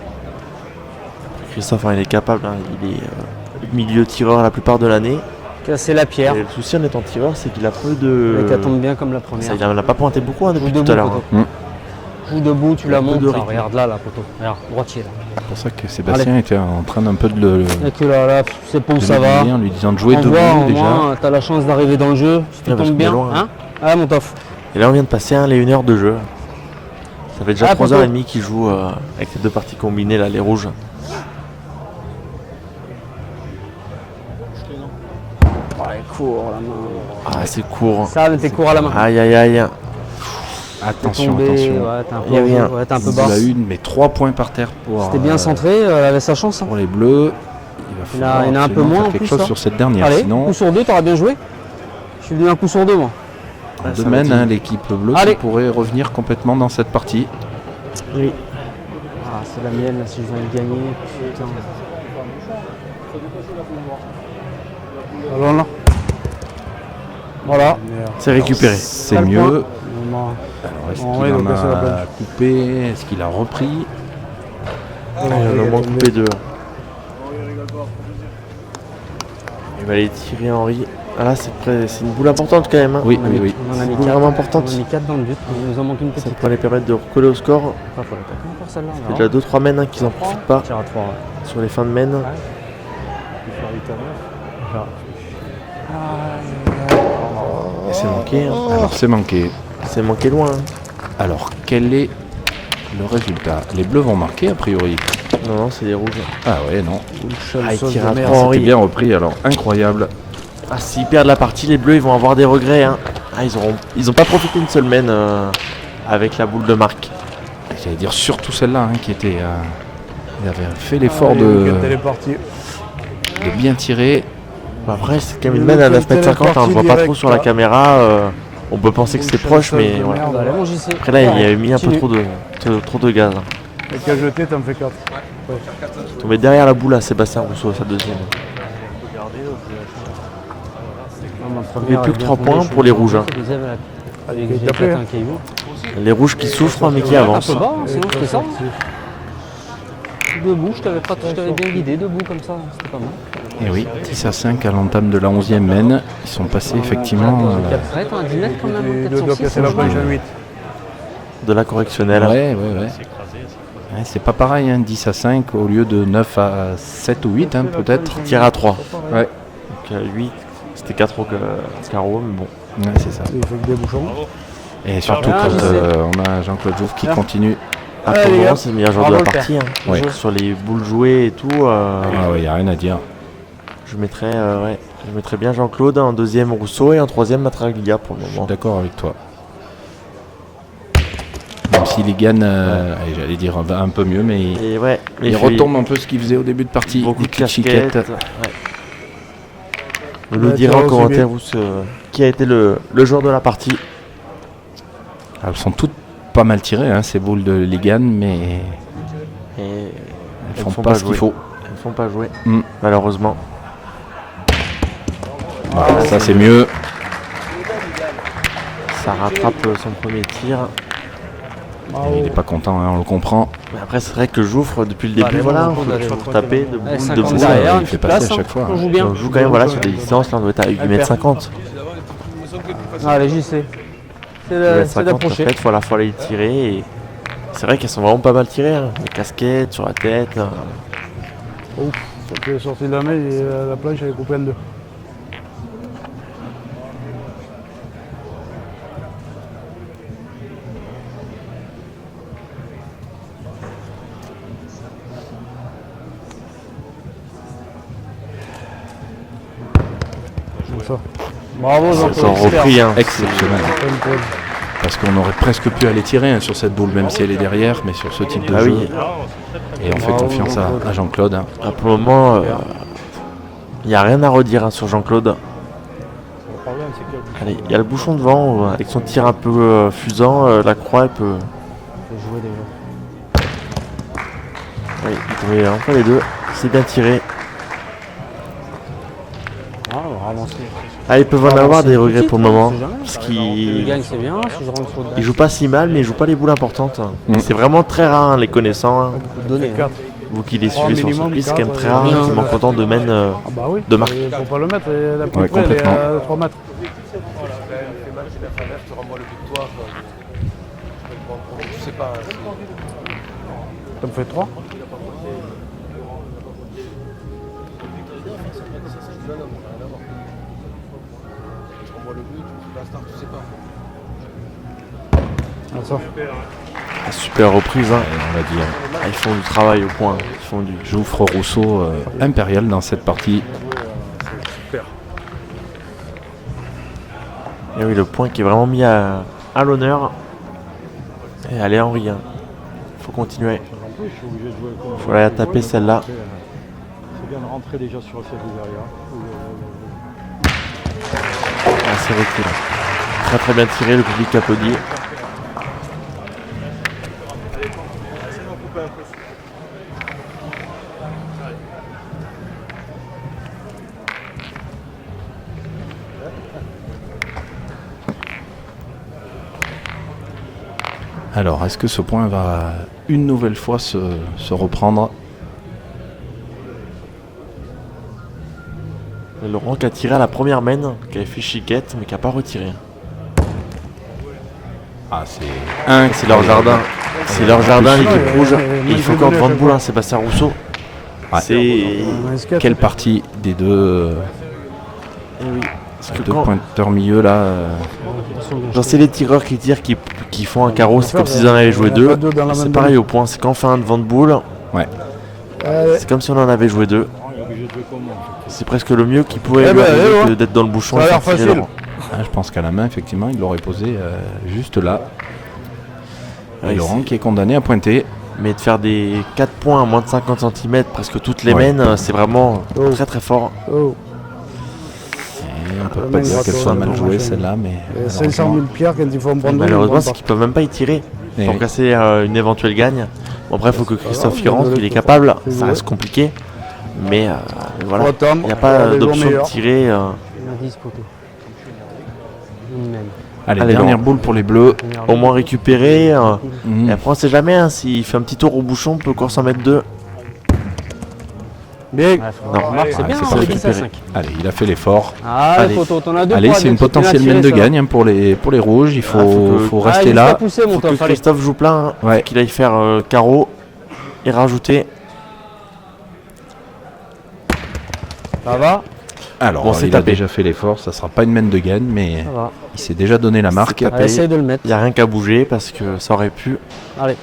Christophe, hein, il est capable, hein, il est milieu tireur la plupart de l'année. Casser la pierre. Et le souci en étant tireur, c'est qu'il a peu Mais de. qu'elle tombe bien comme la première. Ça, il en a pas pointé beaucoup hein, depuis Joue tout à debout, l'heure. poteau. Hein. Joue debout, tu la Un peu montes. de Là, rythme. regarde là, poteau. Regarde, droitier là. C'est pour ça que Sébastien était en train d'un peu de le Et que là, c'est pas où ça va. l'aiguiller en lui disant de jouer On debout voit, au déjà. moins, t'as la chance d'arriver dans le jeu. Si tu Ouais, parce tombes qu'il est bien, loin. hein. Ah, mon tof. Et là, on vient de passer les 1 heure de jeu. Ça fait déjà Ah, 3h30 qu'ils jouent avec les deux parties combinées, là, les rouges. Oh, elle court la main. Ah, c'est court. Ça, mais t'es court à la main. Aïe, aïe, aïe. Attention, Tombé, attention. ouais, t'es un Y a peu, rien. ouais, t'es un peu Il bas. a une, mais 3 points par terre pour. C'était bien centré, elle avait sa chance. Hein. Pour les bleus. Il va falloir Il y en a un peu absolument moins, faire en quelque plus, chose là. sur cette dernière. Allez, Sinon, coup sur 2, t'auras bien joué. Je suis venu un coup sur 2, moi. on ça demande va être- l'équipe bleue Allez. qui pourrait revenir complètement dans cette partie. Oui. Ah, c'est la mienne, là, si je viens de gagner. Putain. Ballon là. Voilà. Merde. C'est récupéré. C'est Pas le mieux. point. Non. Alors, est-ce Ouais, qu'il il en a cassé la a planche. coupé? Est-ce qu'il a repris? Il en a au moins coupé 2. Il va aller tirer Henri. Ah là, c'est une boule importante quand même. Hein. Oui, oui, oui. On en a mis Carrément 4. On importante. a mis 4 dans le but. Il nous en manque une Ça petite. pourrait les permettre de recoller au score. Pas faut l'attaquer encore celle-là. Il y a déjà 2-3 mènes hein, qu'ils en profitent pas Tire à 3. sur les fins de mène. Et c'est manqué. Hein. Alors, c'est manqué. C'est manqué loin. Hein. Alors, quel est le résultat? Les bleus vont marquer, a priori. Non, non, c'est les rouges. Ah ouais, non. Ah, il sauce tire de à merde. 3 C'était Henri. bien repris, alors incroyable. Ah, s'ils perdent la partie, les bleus ils vont avoir des regrets. Hein. Ah, ils ont pas profité une seule mène avec la boule de marque. J'allais dire surtout celle-là qui était. Il avait fait l'effort Allez, de Elle est partie. bien tirer. Après, c'est quand même une Le mène à week-end 9,50 m, on le voit pas direct, trop sur la là. caméra. On peut penser que c'est proche, mais voilà. Allez, mon JC. Après là, il y a mis un peu Continue. trop de gaz. Hein. Et qu'à jeter, t'en fais 4. Tombé derrière la boule à Sébastien Rousseau, sa deuxième. Il n'y a plus que 3 points pour les rouges. Hein. Allez, J'ai tapé, éclaté hein. un caillou. Les rouges qui souffrent, mais qui Un avancent. peu bas, hein, sinon c'était ça. Debout, je t'avais bien guidé, debout comme ça, c'était pas mal. Et oui, 10-5 à l'entame de la 11e mène. Ils sont passés effectivement. 4 frais, t'as un 10 mètres quand même. Il doit 406, casser la c'est planche pas à mal. 8. De la correctionnelle. Ouais. Ouais, c'est pas pareil, 10-5 au lieu de 9 à 7 ou 8 peut-être. Tir à 3. Ouais. Donc 8, c'était 4 au carreau, mais bon. Ouais, c'est ça. Il fait que des bouchons. Et surtout Bien, quand j'y sais. on a Jean-Claude Jouve qui continue. Ah, pour le moment, c'est le meilleur joueur de Bravo, la le partie. Hein. Ouais. Sur les boules jouées et tout, Ah ouais, il n'y a rien à dire. je mettrais bien Jean-Claude, en deuxième Rousseau et en troisième Matraglia pour le Je suis moment. d'accord avec toi. Même s'il y gagne, allez, j'allais dire un peu mieux, mais Et ouais, il retombe un peu ce qu'il faisait au début de partie. beaucoup des de petites casquettes. chiquettes. Ouais. Vous nous Ouais, direz tu en vois, commentaire qui a été le joueur de la partie. Elles sont toutes pas mal tirées, hein, ces boules de Ligan, mais Et elles font pas ce qu'il faut. Elles ne font pas jouer, Mm. malheureusement. Voilà, ça c'est mieux. Ça rattrape son premier tir. Il n'est pas content, hein, on le comprend. Mais après, c'est vrai que Jouffre, depuis le début, les voilà, bons faut allez, toujours taper de Allez, boule, 50 de ça, boule. derrière, il une fait petite passer place, à chaque fois. On joue Et bien. on joue quand même voilà, sur des distances, là on doit être à 8m50. Allez, j'y sais. C'est 8m50, en d'approcher. fait, faut aller tirer. Et c'est vrai qu'elles sont vraiment pas mal tirées. Hein. Les casquettes sur la tête. Ouf, ça fait sortir de la main et la planche elle est coupée en deux. Comme ça. Bravo, Ils Jean-Claude. ont repris. Hein. Exceptionnel. Pas une pointe. Parce qu'on aurait presque pu aller tirer hein, sur cette boule, même si elle est derrière, mais sur ce type de Ah jeu. oui. Et on fait confiance à Jean-Claude. Hein. Ah, pour le moment, il n'y a rien à redire hein, sur Jean-Claude. Le problème, c'est qu'il y a le Allez, il y a le bouchon devant, avec son tir un peu fusant, la croix, elle peut. Jouer déjà. Oui, il pouvait enfin les deux. C'est bien tiré. Ah, on va avancer. Ah, ils peuvent en avoir des regrets pour le moment. On sait jamais. Parce Il qu'ils gagne, c'est bien. Si je rentre sur ils jouent pas si mal, mais ils jouent pas les boules importantes. Mm. C'est vraiment très rare, hein, les connaissants. Hein. donner. Quatre. Vous qui les Trois suivez sur le minimum, circuit, c'est quand même quatre, très rare bien. qu'ils manquent autant de mènes. Ah bah oui, De marque. faut pas le mettre, la plus Ouais, près elle est complètement. à 3 mètres. Ça me fait 3. Ah, ça. Super reprise. Hein. On va dire Ah, ils font du travail au point. Ils font du. Jouffre Rousseau impérial dans cette partie. Et oui, le point qui est vraiment mis à l'honneur. Et allez, Henri. Hein. Faut continuer. En plus, je suis obligé de jouer comme Faut aller la taper celle-là. C'est bien de rentrer déjà sur le circuit derrière. Ah, c'est recul. Très très bien tiré, le public applaudit. Alors, est-ce que ce point va une nouvelle fois se reprendre? Et Laurent qui a tiré à la première main, qui avait fait chiquette, mais qui n'a pas retiré. Ah, C'est leur jardin. C'est leur jardin, l'équipe rouge. Et il faut encore devant de boule, hein, Sébastien Rousseau. Ouais. C'est. Quelle partie des deux, Eh oui. Parce que deux quand, pointeurs milieu là quand c'est les tireurs qui tirent qui font un carreau, c'est comme s'ils en avaient joué Il y en a deux. deux dans la C'est même pareil au point, c'est quand on fait un devant de boule, Ouais. c'est comme si on en avait joué deux. On est obligé de jouer comme moi. C'est presque le mieux qu'il pouvait Eh lui ben, arriver allez, que ouais. d'être dans le bouchon Ça a et l'air faire tirer facile. Laurent. Ah, je pense qu'à la main, effectivement, il l'aurait posé juste là. Et Ouais, Laurent qui est condamné à pointer. Mais de faire des 4 points à moins de 50 cm, presque toutes les Ouais. mains, c'est vraiment Oh. très très fort. Oh, Et on peut La pas main dire droite, qu'elle soit ouais, mal non, jouée machin. celle-là, mais et 500 000 pierres quand il faut en prendre deux, Malheureusement, ils c'est en qu'ils peuvent même pas y tirer Eh pour oui. casser une éventuelle gagne. Bon, après, il faut que Christophe y grave, rentre, on il est va capable, le ça faire. reste compliqué. Mais voilà, Faut attendre, il n'y a pas regarder les d'option de meilleurs. tirer. Il y en a 10 poteaux. Une même. Allez, Allez, dernière Laurent. boule pour les bleus. Au moins récupérer. Mhm. Et après, on sait jamais, hein, s'il fait un petit tour au bouchon, on peut encore s'en mettre deux. Bien. Non, Marc, c'est Ouais, bien, c'est on pas fait 10 à récupéré. 5. Allez, il a fait l'effort. Ah, Allez. poteau, t'en as deux. Allez, pour c'est aller, une tu peux bien potentielle tirer, mine de ça. gagne hein, pour les rouges. Il faut, que- faut Ah, rester il nous a là. poussé, mon Faut que top, allez. Christophe joue plein, hein, Ouais. qu'il aille faire carreau et rajouter. Ça va. Alors, Bon, c'est il a tapé. déjà fait l'effort, ça sera pas une main de gagne, mais Ça va. il s'est déjà donné la marque. C'est tapé. Allez, essaye de le mettre. Il n'y a rien qu'à bouger parce que ça aurait pu. Allez.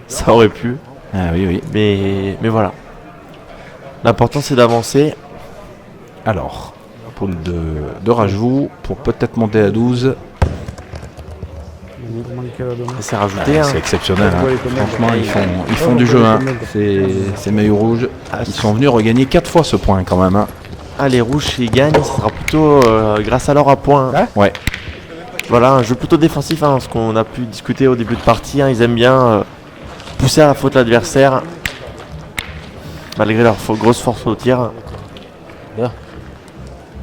Ça aurait pu. Ah oui, oui. Mais voilà. L'important c'est d'avancer. Alors, poule de Rajevou pour peut-être monter à 12. Il manquait la demande. Et c'est rajouté. Hein. C'est exceptionnel. hein. Ouais, quand même. Franchement, ils font du jeu. Hein. Ces maillots rouges. Ils sont venus regagner 4 fois ce point quand même. Hein. Ah, les rouges s'ils gagnent, ce sera plutôt grâce à leur à points. Hein Ouais. Voilà, un jeu plutôt défensif, hein, ce qu'on a pu discuter au début de partie. Hein. Ils aiment bien pousser à la faute l'adversaire. Malgré leur grosse force au tir.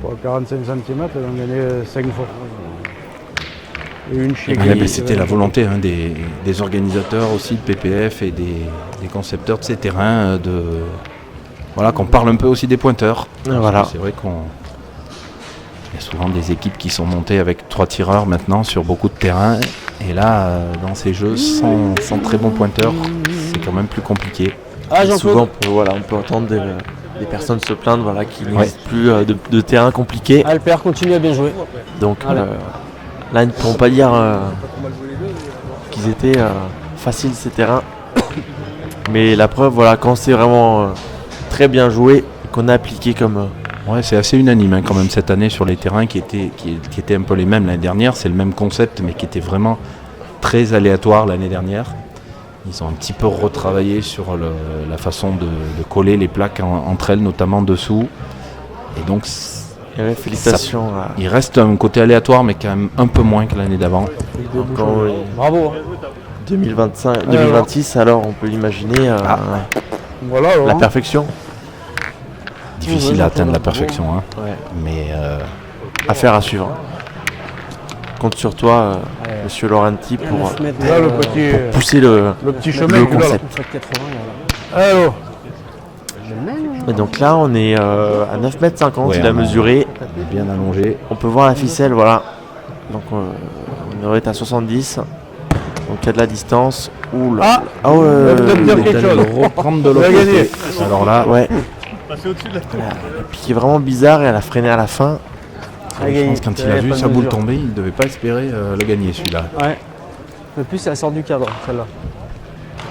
Pour 45 cm, ils ont gagné 5 fois. Et une chez Ouais, mais c'était la volonté hein, des organisateurs aussi de PPF et des concepteurs de ces terrains qu'on parle un peu aussi des pointeurs. Voilà. Parce que c'est vrai qu'il y a souvent des équipes qui sont montées avec 3 tireurs maintenant sur beaucoup de terrains. Et là, dans ces jeux, sans très bons pointeurs, c'est quand même plus compliqué. Ah, Et Jean-Claude. souvent, on peut entendre des personnes se plaindre qu'il n'existe plus de terrain compliqué. Ah, le père continue à bien jouer. Donc Allez. là, ils ne pourront pas dire qu'ils étaient faciles ces terrains. Mais la preuve, voilà, quand c'est vraiment très bien joué, qu'on a appliqué comme... Ouais, c'est assez unanime hein, quand même cette année sur les terrains qui étaient un peu les mêmes l'année dernière. C'est le même concept, mais qui était vraiment très aléatoire l'année dernière. Ils ont un petit peu retravaillé sur la façon de coller les plaques entre elles, notamment dessous. Et donc, ouais, félicitations à... il reste un côté aléatoire, mais quand même un peu moins que l'année d'avant. Quand, Bravo. 2025, 2026, alors on peut imaginer Voilà, la Laurent. perfection. Difficile à atteindre la perfection, hein. Ouais. Mais Affaire à suivre. Compte sur toi, monsieur Laurenti, pour 9 mètres. Là, le petit, pousser le petit le chemin qu'il a là. concept. 80, voilà. Allô. Et donc là, on est à 9,50 m, Ouais, il a on a- mesuré. il est bien allongé. On peut voir la ficelle, voilà. Donc on aurait été à 70. Donc il y a de la distance. Ouh là. Ah, ouais, va peut-être dire Il est quelque allé chose. le reprendre de Il a l'autre gagné. côté. Alors là, ouais. Passer au-dessus de la tête. Et puis qui est vraiment bizarre et elle a freiné à la fin. je pense que quand il a vu sa boule tomber, il ne devait pas espérer le gagner celui-là. Ouais. Le plus, elle sort du cadre, celle-là.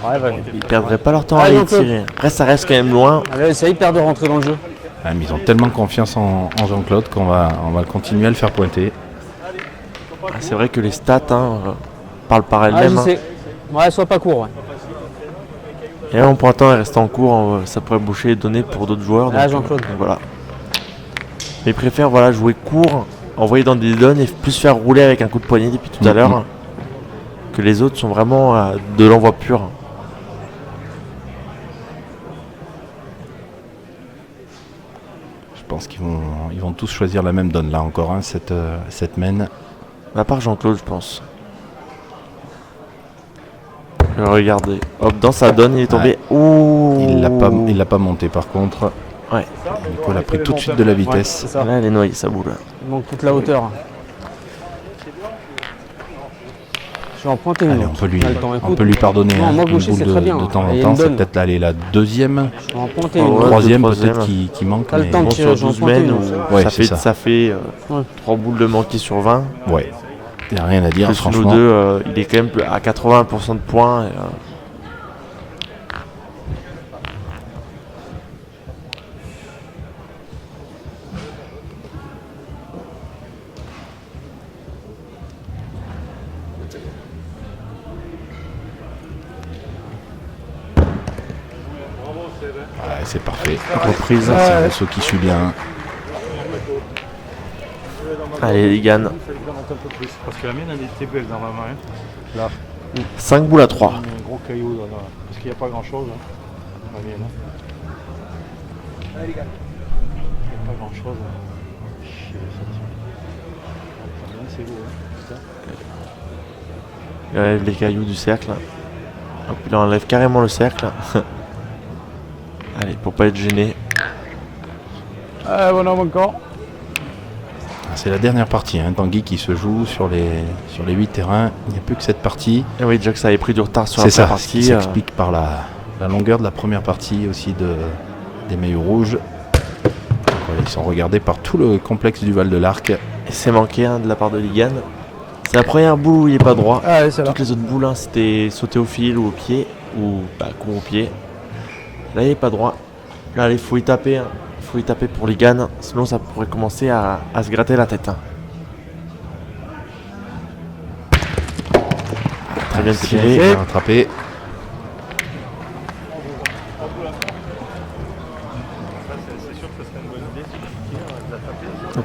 Ouais, vas-y. Ils perdrait pas leur temps Ah, à les Jean-Claude. tirer. Après ça reste quand même loin. Allez, essaye de rentrer dans le jeu. Ah, mais ils ont tellement confiance en Jean-Claude qu'on va continuer à le faire pointer. Ah, c'est vrai que les stats parlent par Ah, je elles-mêmes. sais. Ouais, sois pas court, ouais. Et en pointant et restant en cours, ça pourrait boucher les données pour d'autres joueurs. Ah, donc, Jean-Claude. Voilà. Mais ils préfèrent jouer court, envoyer dans des zones et plus faire rouler avec un coup de poignet depuis tout à l'heure. Que les autres sont vraiment de l'envoi pur. Je pense qu'ils vont tous choisir la même donne là encore, hein, cette main. À part Jean-Claude, je pense. Regardez. Hop, dans sa donne, il est tombé. Ouh. Il l'a pas monté par contre. Ouais. Nico a pris tout de suite de la vitesse. C'est ça. Là, elle est noyée, sa boule. Il manque toute la hauteur. Je vais en pointer une. Allez, autre. on Attends, écoute. peut lui pardonner Non, hein, moi, une gaucher, boule c'est de, très bien, de hein. temps Et il en y a temps. une C'est donne. peut-être aller la deuxième, Je vais en pointer Oh, une. ouais. troisième troisième. peut-être qui manque. T'as le mais- temps de Bon, tirer, sur j'en 12 pointe semaines, une. Ouais, ça c'est fait, ça. ça fait Ouais. 3 boules de manquées sur 20. Ouais. Il n'y a rien à dire, Plus nous franchement. deux, il est quand même à 80% de points. Ouais, c'est parfait. Reprise. C'est Rousseau qui suit bien. Allez, il gagne. Parce que la mienne, elle était belle dans ma main. Là, 5 boules à 3. il y a un gros caillou là. Parce qu'il n'y a pas grand chose. La mienne. Il n'y a pas grand chose. C'est beau. Hein. Il enlève les cailloux du cercle. Hop, il enlève carrément le cercle. Allez, pour pas être gêné. Ah, bon homme encore. C'est la dernière partie, hein, Tanguy qui se joue sur les 8 terrains. Il n'y a plus que cette partie. Et oui, déjà que ça avait pris du retard sur C'est la ça, première ce qui partie. s'explique par la longueur de la première partie aussi des maillots rouges. Ils sont regardés par tout le complexe du Val de l'Arc. Et c'est manqué de la part de Ligan. C'est la première boule où il n'est pas droit. Ah, c'est là. Toutes les autres boules, c'était sauter au fil ou au pied, ou coup au pied. Là, il n'est pas droit. Là, il faut y taper. Il faut y taper pour Ligan, sinon ça pourrait commencer à se gratter la tête. Très bien tiré. Bien rattrapé.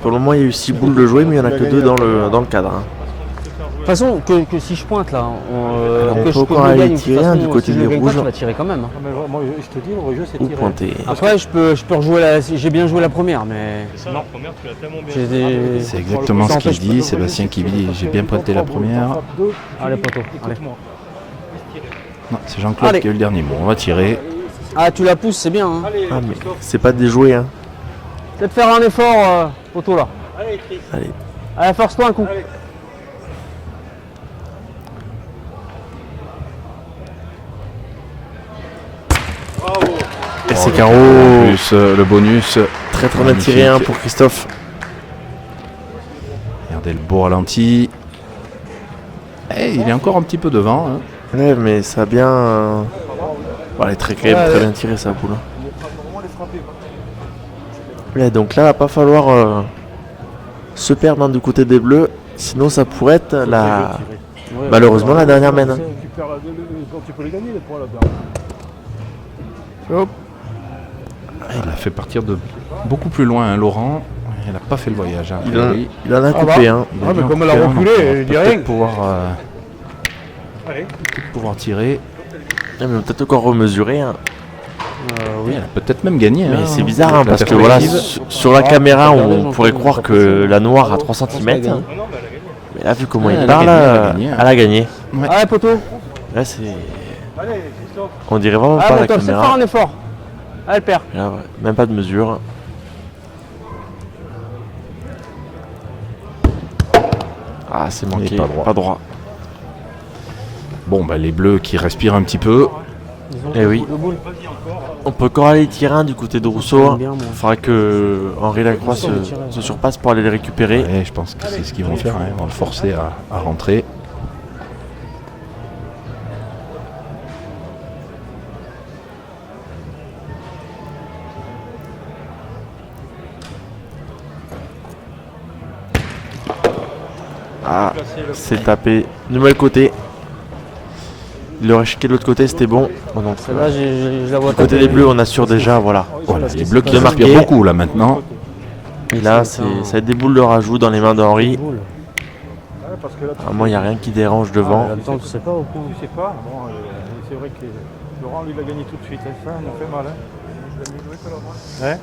Pour le moment, il y a eu 6 boules de jouer, mais il n'y en a que 2 dans le cadre. De toute façon, que si je pointe là, on que peut je encore le aller gagne, de toute tirer, façon, du côté si je des le gagne pas, rouges. tu vas tirer quand même. Hein. Ah, mais moi, je te dis, le jeu, c'est Ou tiré. pointer. Après, je peux rejouer j'ai bien joué la première, mais C'est ça, la première, tu l'as tellement bien j'ai joué. des... C'est exactement ce qu'il dit. Sébastien qui dit j'ai bien pointé la première. Allez, poteau, allez. Écoute-moi. Non, c'est Jean-Claude Allez. qui a eu le dernier mot. On va tirer. Ah, tu la pousses, c'est bien. Hein. Allez, Ah, mais Christophe. c'est pas déjoué. Peut-être faire un effort, poteau là. Allez, Chris. Allez. Allez, force-toi un coup. Allez. Bravo. Et c'est Le carreau. bonus, le bonus. Très très bien tiré Magnifique. pour Christophe. Regardez le beau ralenti. Il est encore un petit peu devant. Hein. Ouais, mais ça a bien. Voilà, très, très bien tiré sa boule. Ouais, donc là, il va pas falloir se perdre du côté des bleus. Sinon, ça pourrait être malheureusement la dernière mène. Tu peux les gagner, les points là-bas. Hop. Il a fait partir de beaucoup plus loin, hein, Laurent. Il n'a pas fait le voyage. Hein, Il en a Ah coupé. bah. Hein. Il a Ah, dû mais en comme elle a couper un, reculé, donc on va je dis peut-être rien. Allez. pouvoir tirer. Ah, mais peut-être encore remesurer. Hein. Oui, elle a peut-être même gagné. Mais hein, c'est bizarre avec la parce que voilà, perspective. sur la caméra, t'as on raison, pourrait Jean-Claude, croire on que peut pas la noire a 3 qu'elle a cm. gagné. Non, non, mais elle a gagné. Mais là, vu comment Ouais, il elle a parle, gagné, elle a gagné, hein. elle a gagné. Allez, poteau. Là, c'est. Allez, Christophe. On dirait vraiment pas Allez, la poteau, c'est faire caméra. un effort. Allez, le père. Là, ouais, même pas de mesure. Ah, c'est manqué. pas droit. Pas droit. Bon, bah, les bleus qui respirent un petit peu. Eh oui. On peut encore aller tirer un du côté de Rousseau. J'aime bien, moi. Il faudra que Henri Lacroix se surpasse pour aller les récupérer. Ouais, je pense que c'est ce qu'ils vont faire. Hein. Ils vont le forcer à rentrer. Ah, c'est tapé. Nouvel côté. Il aurait chiqué de l'autre côté, c'était bon. Oh non. Celle-là, je la vois Du côté des bleus, on assure déjà, voilà. Voilà, les bleus qui de respirent marquer. beaucoup là maintenant. Et là, ça va être des boules de rajout dans les mains d'Henri. Ouais, parce que là, Vraiment, il n'y a rien qui dérange devant. Attends, tu sais pas au point. tu sais pas. Bon, c'est vrai que Laurent, lui, il a gagné tout de suite. Ça nous fait mal. Hein. Ouais.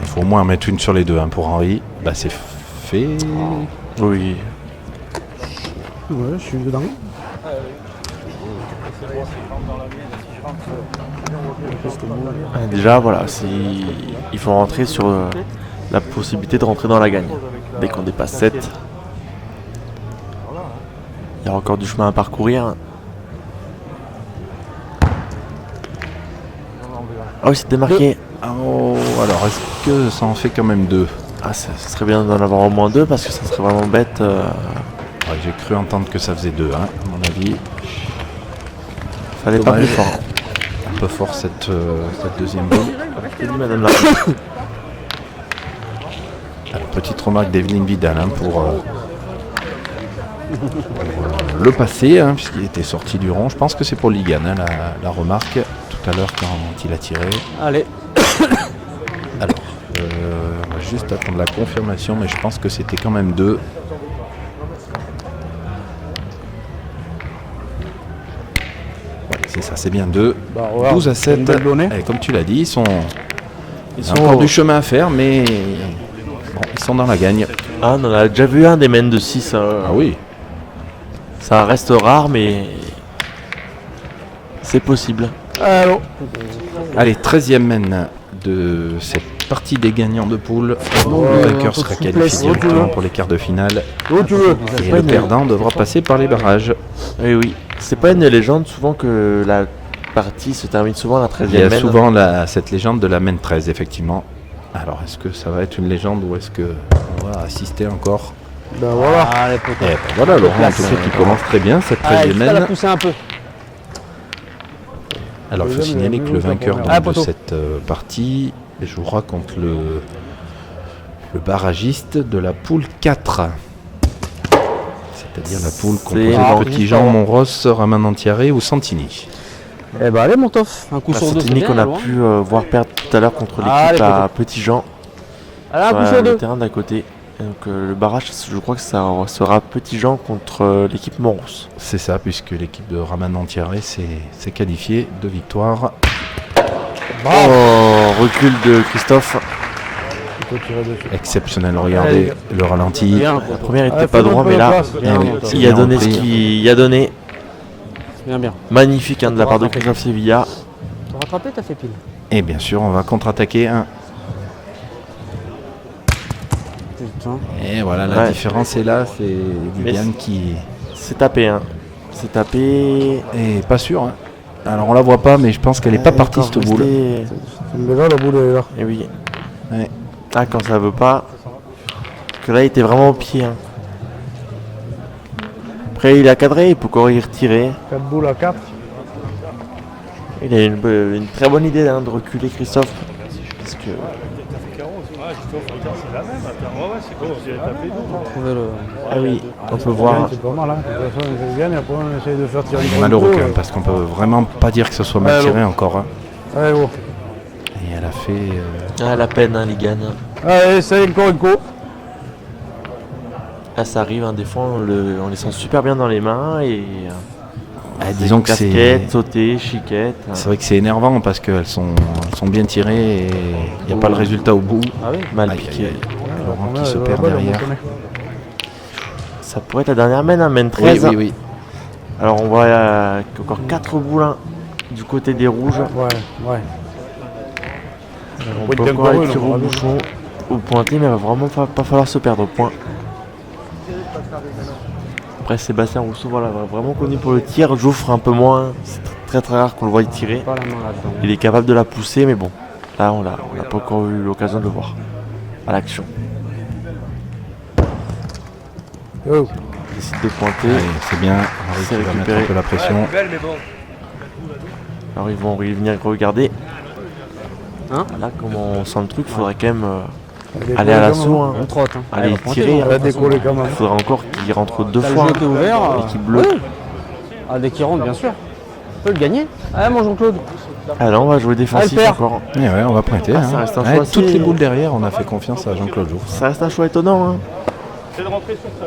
Il faut au moins en mettre une sur les deux hein, pour Henri. Bah, c'est fait. Oui. Ouais, je suis dedans. Déjà, voilà, il faut rentrer sur la possibilité de rentrer dans la gagne. Dès qu'on dépasse 7, il y a encore du chemin à parcourir. Oh, il s'est démarqué. Oh, alors, est-ce que ça en fait quand même deux? Ah, ça serait bien d'en avoir au moins 2 parce que ça serait vraiment bête. Ouais, j'ai cru entendre que ça faisait deux, hein, à mon avis. Fallait pas Dommage. plus fort. Un peu fort cette deuxième boule. Je te dis, madame la... Alors, petite remarque d'Evelyne Vidal hein, pour le passé, hein, puisqu'il était sorti du rond. Je pense que c'est pour Ligan, hein, la remarque tout à l'heure quand il a tiré. Allez. Alors, on va juste attendre la confirmation, mais je pense que c'était quand même deux. Ouais, c'est ça, c'est bien deux. Bah, regarde, 12 à 7. une belle donnée. Et comme tu l'as dit, ils sont Ils encore du chemin à faire, mais bon, ils sont dans la gagne. Ah, on en a déjà vu un des mènes de 6. Ah oui. Ça reste rare, mais c'est possible. Allô. Allez, 13e mène de cette partie des gagnants de poule. Le vainqueur sera qualifié directement pour les quarts de finale. Où tu veux. Et le perdant devra passer par les barrages. Oui, oui. C'est pas une légende souvent que la partie se termine souvent à la 13e Il y a mène. souvent cette légende de la mène 13, effectivement. Alors, est-ce que ça va être une légende ou est-ce que on va assister encore? Ben voilà. Ah, les poteaux. Eh ben voilà, Laurent, en tout cas, qui commence très bien cette 13e il faut la mène. pousser un peu. Alors, il faut Deuxième, signaler il y a que le Mulhouse, la vainqueur première. donc, Ah, de poteau. cette partie jouera contre le barragiste de la poule 4. C'est-à-dire la poule composée C'est- de Petit-Jean, Monros, Ramanantiaré ou Santini. Eh ben allez mon tof, un coup La sur deux c'est Santini bien, qu'on a loin. pu voir perdre tout à l'heure contre Ah, l'équipe les à Petit Jean. Allez, un coup Sur sur le deux. terrain d'à côté. Et donc le barrage, je crois que ça sera Petit Jean contre l'équipe Monros. C'est ça, puisque l'équipe de Ramanantiaré s'est qualifiée de victoire. Oh, recul de Christophe. Il faut tirer dessus. Exceptionnel, regardez le ralenti. Bien, La première était Ah, pas fais-moi droit, un peu mais de là, place. bien, Eh oui, bien, c'est il a bien donné repris. ce qu'il a donné. bien, bien. Magnifique de la part de Christophe Sevilla. T'as rattrapé, t'as fait pile. Et bien sûr, on va contre-attaquer. Putain. Et voilà, la Ouais. différence est là. C'est Viviane qui C'est tapé, hein. C'est tapé. est pas sûre. Hein. Alors on la voit pas, mais je pense qu'elle est pas partie cette boule. C'est une là, la boule est là. Et oui. Ouais. Ah, quand ça veut pas. Parce que là, il était vraiment au pied. Hein. Après, il a cadré, il peut encore y retirer. 4 boules à 4. Il a une très bonne idée hein, de reculer Christophe. Parce que Trouver le... ah oui, on peut voir. C'est pas mal, hein. De toute façon, ils viennent et après on essaye de faire tirer Il le est malheureux coup, quand même, parce qu'on peut vraiment pas dire que ce soit mal Ouais, tiré encore. Hein. Allez, gros. Et elle a fait. Ah, la peine, hein, les gagne. Allez, essaye encore un coup. Là, ça arrive, hein, des fois, on les sent super bien dans les mains. Et disons que c'est. casquette, sauter, chiquette. C'est vrai que c'est énervant parce qu'elles sont bien tirées et il n'y a pas le résultat au bout. Ah oui. Mal Aïe, piqué. aïe, aïe. Laurent Ouais, qui se la perd balle, on derrière. connaît. Ça pourrait être la dernière mène, hein, mène Oui, 13. oui, oui. Alors, on voit encore 4 boulins du côté des rouges. Ouais, ouais. On Ouais, peut bien encore aller couru, tirer on au aura vu. bouchon, au pointé, mais il va vraiment pas falloir se perdre au point. Après, Sébastien Rousseau, voilà, vraiment connu pour le tir. Jouffre un peu moins. C'est très très rare qu'on le voie tirer. Pas la main là-dedans. Il est capable de la pousser, mais bon, là, on n'a pas encore eu l'occasion de le voir à l'action. Oh. Il décide de pointer. Allez, c'est bien. Henri C'est qui va mettre récupéré. un peu la pression. Alors, ils vont venir regarder. Hein Là, comment on sent le truc, il faudrait quand même Elle est aller à collée l'assaut. quand Hein. On trotte. Hein. Aller Elle va pointer, tirer, hein, même. Elle a de toute façon. décollé quand même. Il faudra encore qu'il rentre deux T'as le fois. jeu qui est ouvert. L'équipe bleue. Oui. Ah, dès qu'il rentre, bien sûr. On peut le gagner. Allez, mon Jean-Claude. Ah là, on va jouer défensif Ah, elle perd. encore. Et ouais, on va pointer. Ah, hein. ça reste un Ouais, choix toutes assez- les boules derrière, on a fait confiance à Jean-Claude Jouffre. Ça reste un choix étonnant. Hein.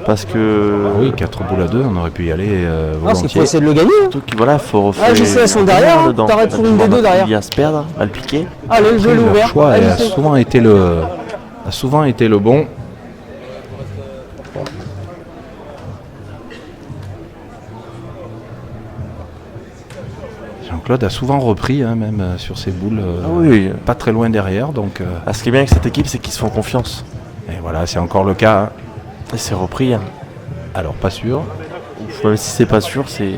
Parce que. Ah oui, 4 boules à 2, on aurait pu y aller Non, parce qu'il faut volontiers. essayer de le gagner. hein. Surtout que voilà, faut refaire. Ah, je sais, elles sont derrière, hein. T'arrêtes sur une des deux derrière. Il y a se perdre, à le piquer. Allez, le jeu est Leur ouvert. choix Allez, a c'est- souvent été le bon. Jean-Claude a souvent repris, hein, même sur ses boules, Ah oui. pas très loin derrière. Donc, Ah, ce qui est bien avec cette équipe, c'est qu'ils se font confiance. et voilà, c'est encore le cas. Hein. Et c'est repris. Hein. Alors, pas sûr. Même si c'est pas sûr, c'est.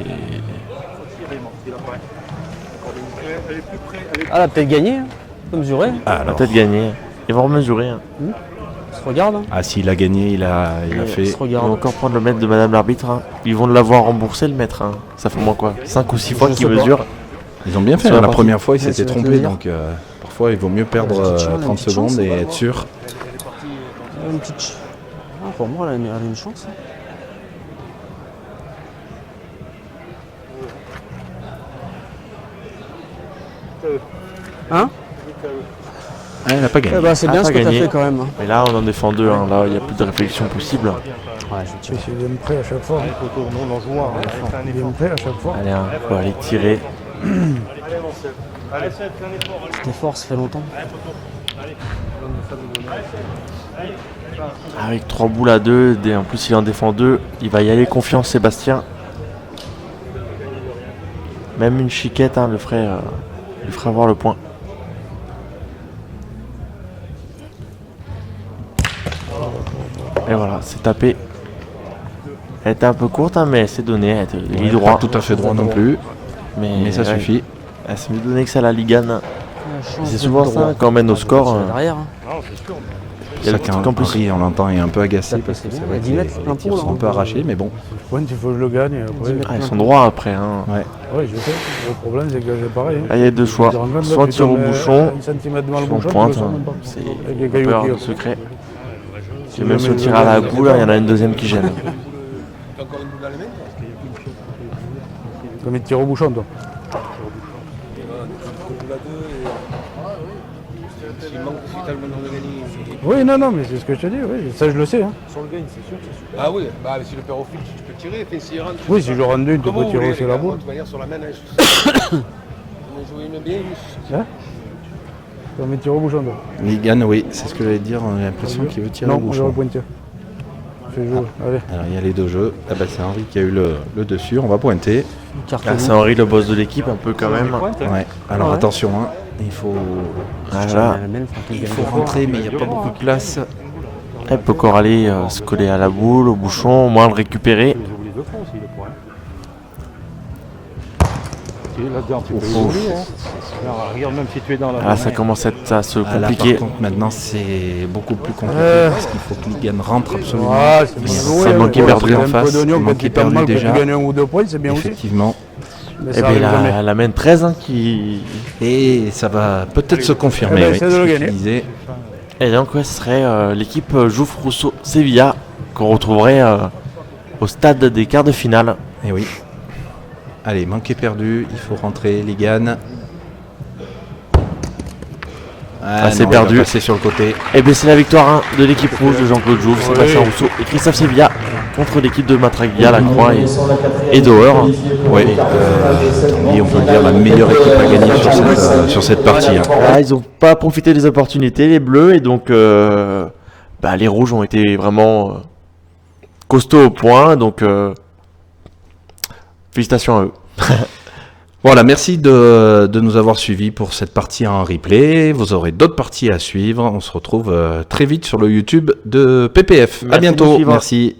Ah, elle a peut-être gagné. Hein. Faut mesurer. On va Alors, peut-être gagner. Ils vont remesurer. Hein. On se regarde. Hein. ah, s'il a gagné, il a On fait. se Ils vont regarde. encore prendre le maître de Madame l'arbitre. Hein. Ils vont l'avoir remboursé le maître. Hein. Ça fait au moins quoi 5 ou 6 fois Je qu'ils sais pas. mesurent. Ils ont bien fait. Sur la La partie. première fois, ils Ouais, s'étaient c'est trompés. dire. Donc, parfois, il vaut mieux perdre Une petite chance, 30 une petite secondes chance. et être sûr. Une petite. Ah, pour moi, elle a une chance. Hein. Hein Ah, il n'a pas gagné. Eh ben, c'est Ah, bien pas ce que t'as gagné. fait quand même. Hein. Mais là, on en défend deux. Hein. Là, il n'y a plus de réflexion possible. Ouais, je tire. Il vient prêt à chaque fois. Il vient prêt à chaque fois. Allez, hein, faut aller tirer. Cet effort, ça fait longtemps. Avec 3 boules à 2, en plus il en défend 2, il va y aller confiance Sébastien. Même une chiquette hein, lui ferait avoir le point. Et voilà, c'est tapé. Elle était un peu courte hein, mais c'est donné, elle était Ouais, droit. pas tout à fait droit non plus, mais ça ouais, suffit. C'est mieux donné que ça la Ligane. Ouais, C'est souvent ça, quand on mène au score. Derrière. Hein. Non, c'est sûr. Il y a le Chacun truc en plus. Henri, on l'entend, est un peu agacé Ça parce que passe c'est bien. vrai À que 10 mètres, les plein tirs pot, sont là. un peu arrachés, mais bon. Point, il faut que je le gagne. et Après, Ah, ils sont droits après. Hein. Ouais. ouais, je sais. Le problème, c'est que c'est pareil. Hein. Là, il y a deux choix. Tu te rends compte, là, Soit tu tir au tombes bouchon, un centimètre devant le soit on bouchon, tu pointe. le sens même pas. C'est Avec les une cailloux peur qui de offrent. secret. Si Et même si on jamais tire je à la gagne, boule, il y en a une deuxième qui gêne. Comme il tire au bouchon, toi. Oui, non, mais c'est ce que je te dis, oui, ça je le sais. Hein. Ah oui, bah si le père au fil, tu peux tirer, enfin, s'il rentre. Oui, si je rentre une, tu Comme peux vous tirer voulez, aussi les la gars, boule. de toute manière, sur la main, on a joué une bien, Hein Comme il tire au bouchon, toi. Ligan, oui, c'est ce que j'allais dire. On a l'impression qu'il veut tirer au Non, on bouchon. va pointer. Fais jouer, allez. Alors il y a les deux jeux. Ah bah, c'est Henri qui a eu le dessus. On va pointer. Carte Là, rouge. c'est Henri le boss de l'équipe, un peu quand même. Ouais. Alors Ouais. attention, hein. Il faut Voilà. il faut rentrer, mais il n'y a pas beaucoup de place. Elle peut encore aller se coller à la boule, au bouchon, au moins le récupérer. Ils oublient deux fois aussi, le point. Là-dedans, tu peux Ouf. oublier. Hein. Alors, regarde, même si tu es dans la. Ah, ça commence à se Ah, là, compliquer. par contre, maintenant, c'est beaucoup plus compliqué parce qu'il faut que Ligan rentre absolument. Ah, c'est bien C'est joué. manqué hein. perdu C'est en un face. peu d'oignon quand Manqué tu perds perdu mal, que tu déjà. gagnes 1 ou 2 points, c'est bien aussi. Effectivement. Mais Eh ça bien, arrive jamais. elle amène 13 hein, qui. Et ça va peut-être se confirmer. Eh ben, oui, essaie de ce le que gagner. tu disais. Et donc, ouais, ce serait l'équipe Jouffre Rousseau Sevilla qu'on retrouverait au stade des quarts de finale. Et oui. Allez, manqué perdu, il faut rentrer, Ligan. Ah, c'est non, perdu. il va passer sur le côté. Et bien, c'est la victoire hein, de l'équipe rouge de Jean-Claude Jouffre, Sébastien Rousseau et Christophe Sevilla contre l'équipe de Matraglia, Lacroix et Doer. Oui, et on peut le dire la meilleure équipe à gagner sur cette partie. Hein. Là, ils n'ont pas profité des opportunités, les bleus, et donc les rouges ont été vraiment costauds au point, donc félicitations à eux. Voilà, merci de nous avoir suivis pour cette partie en replay. Vous aurez d'autres parties à suivre. On se retrouve très vite sur le YouTube de PPF. À Merci de nous bientôt. suivre. Merci.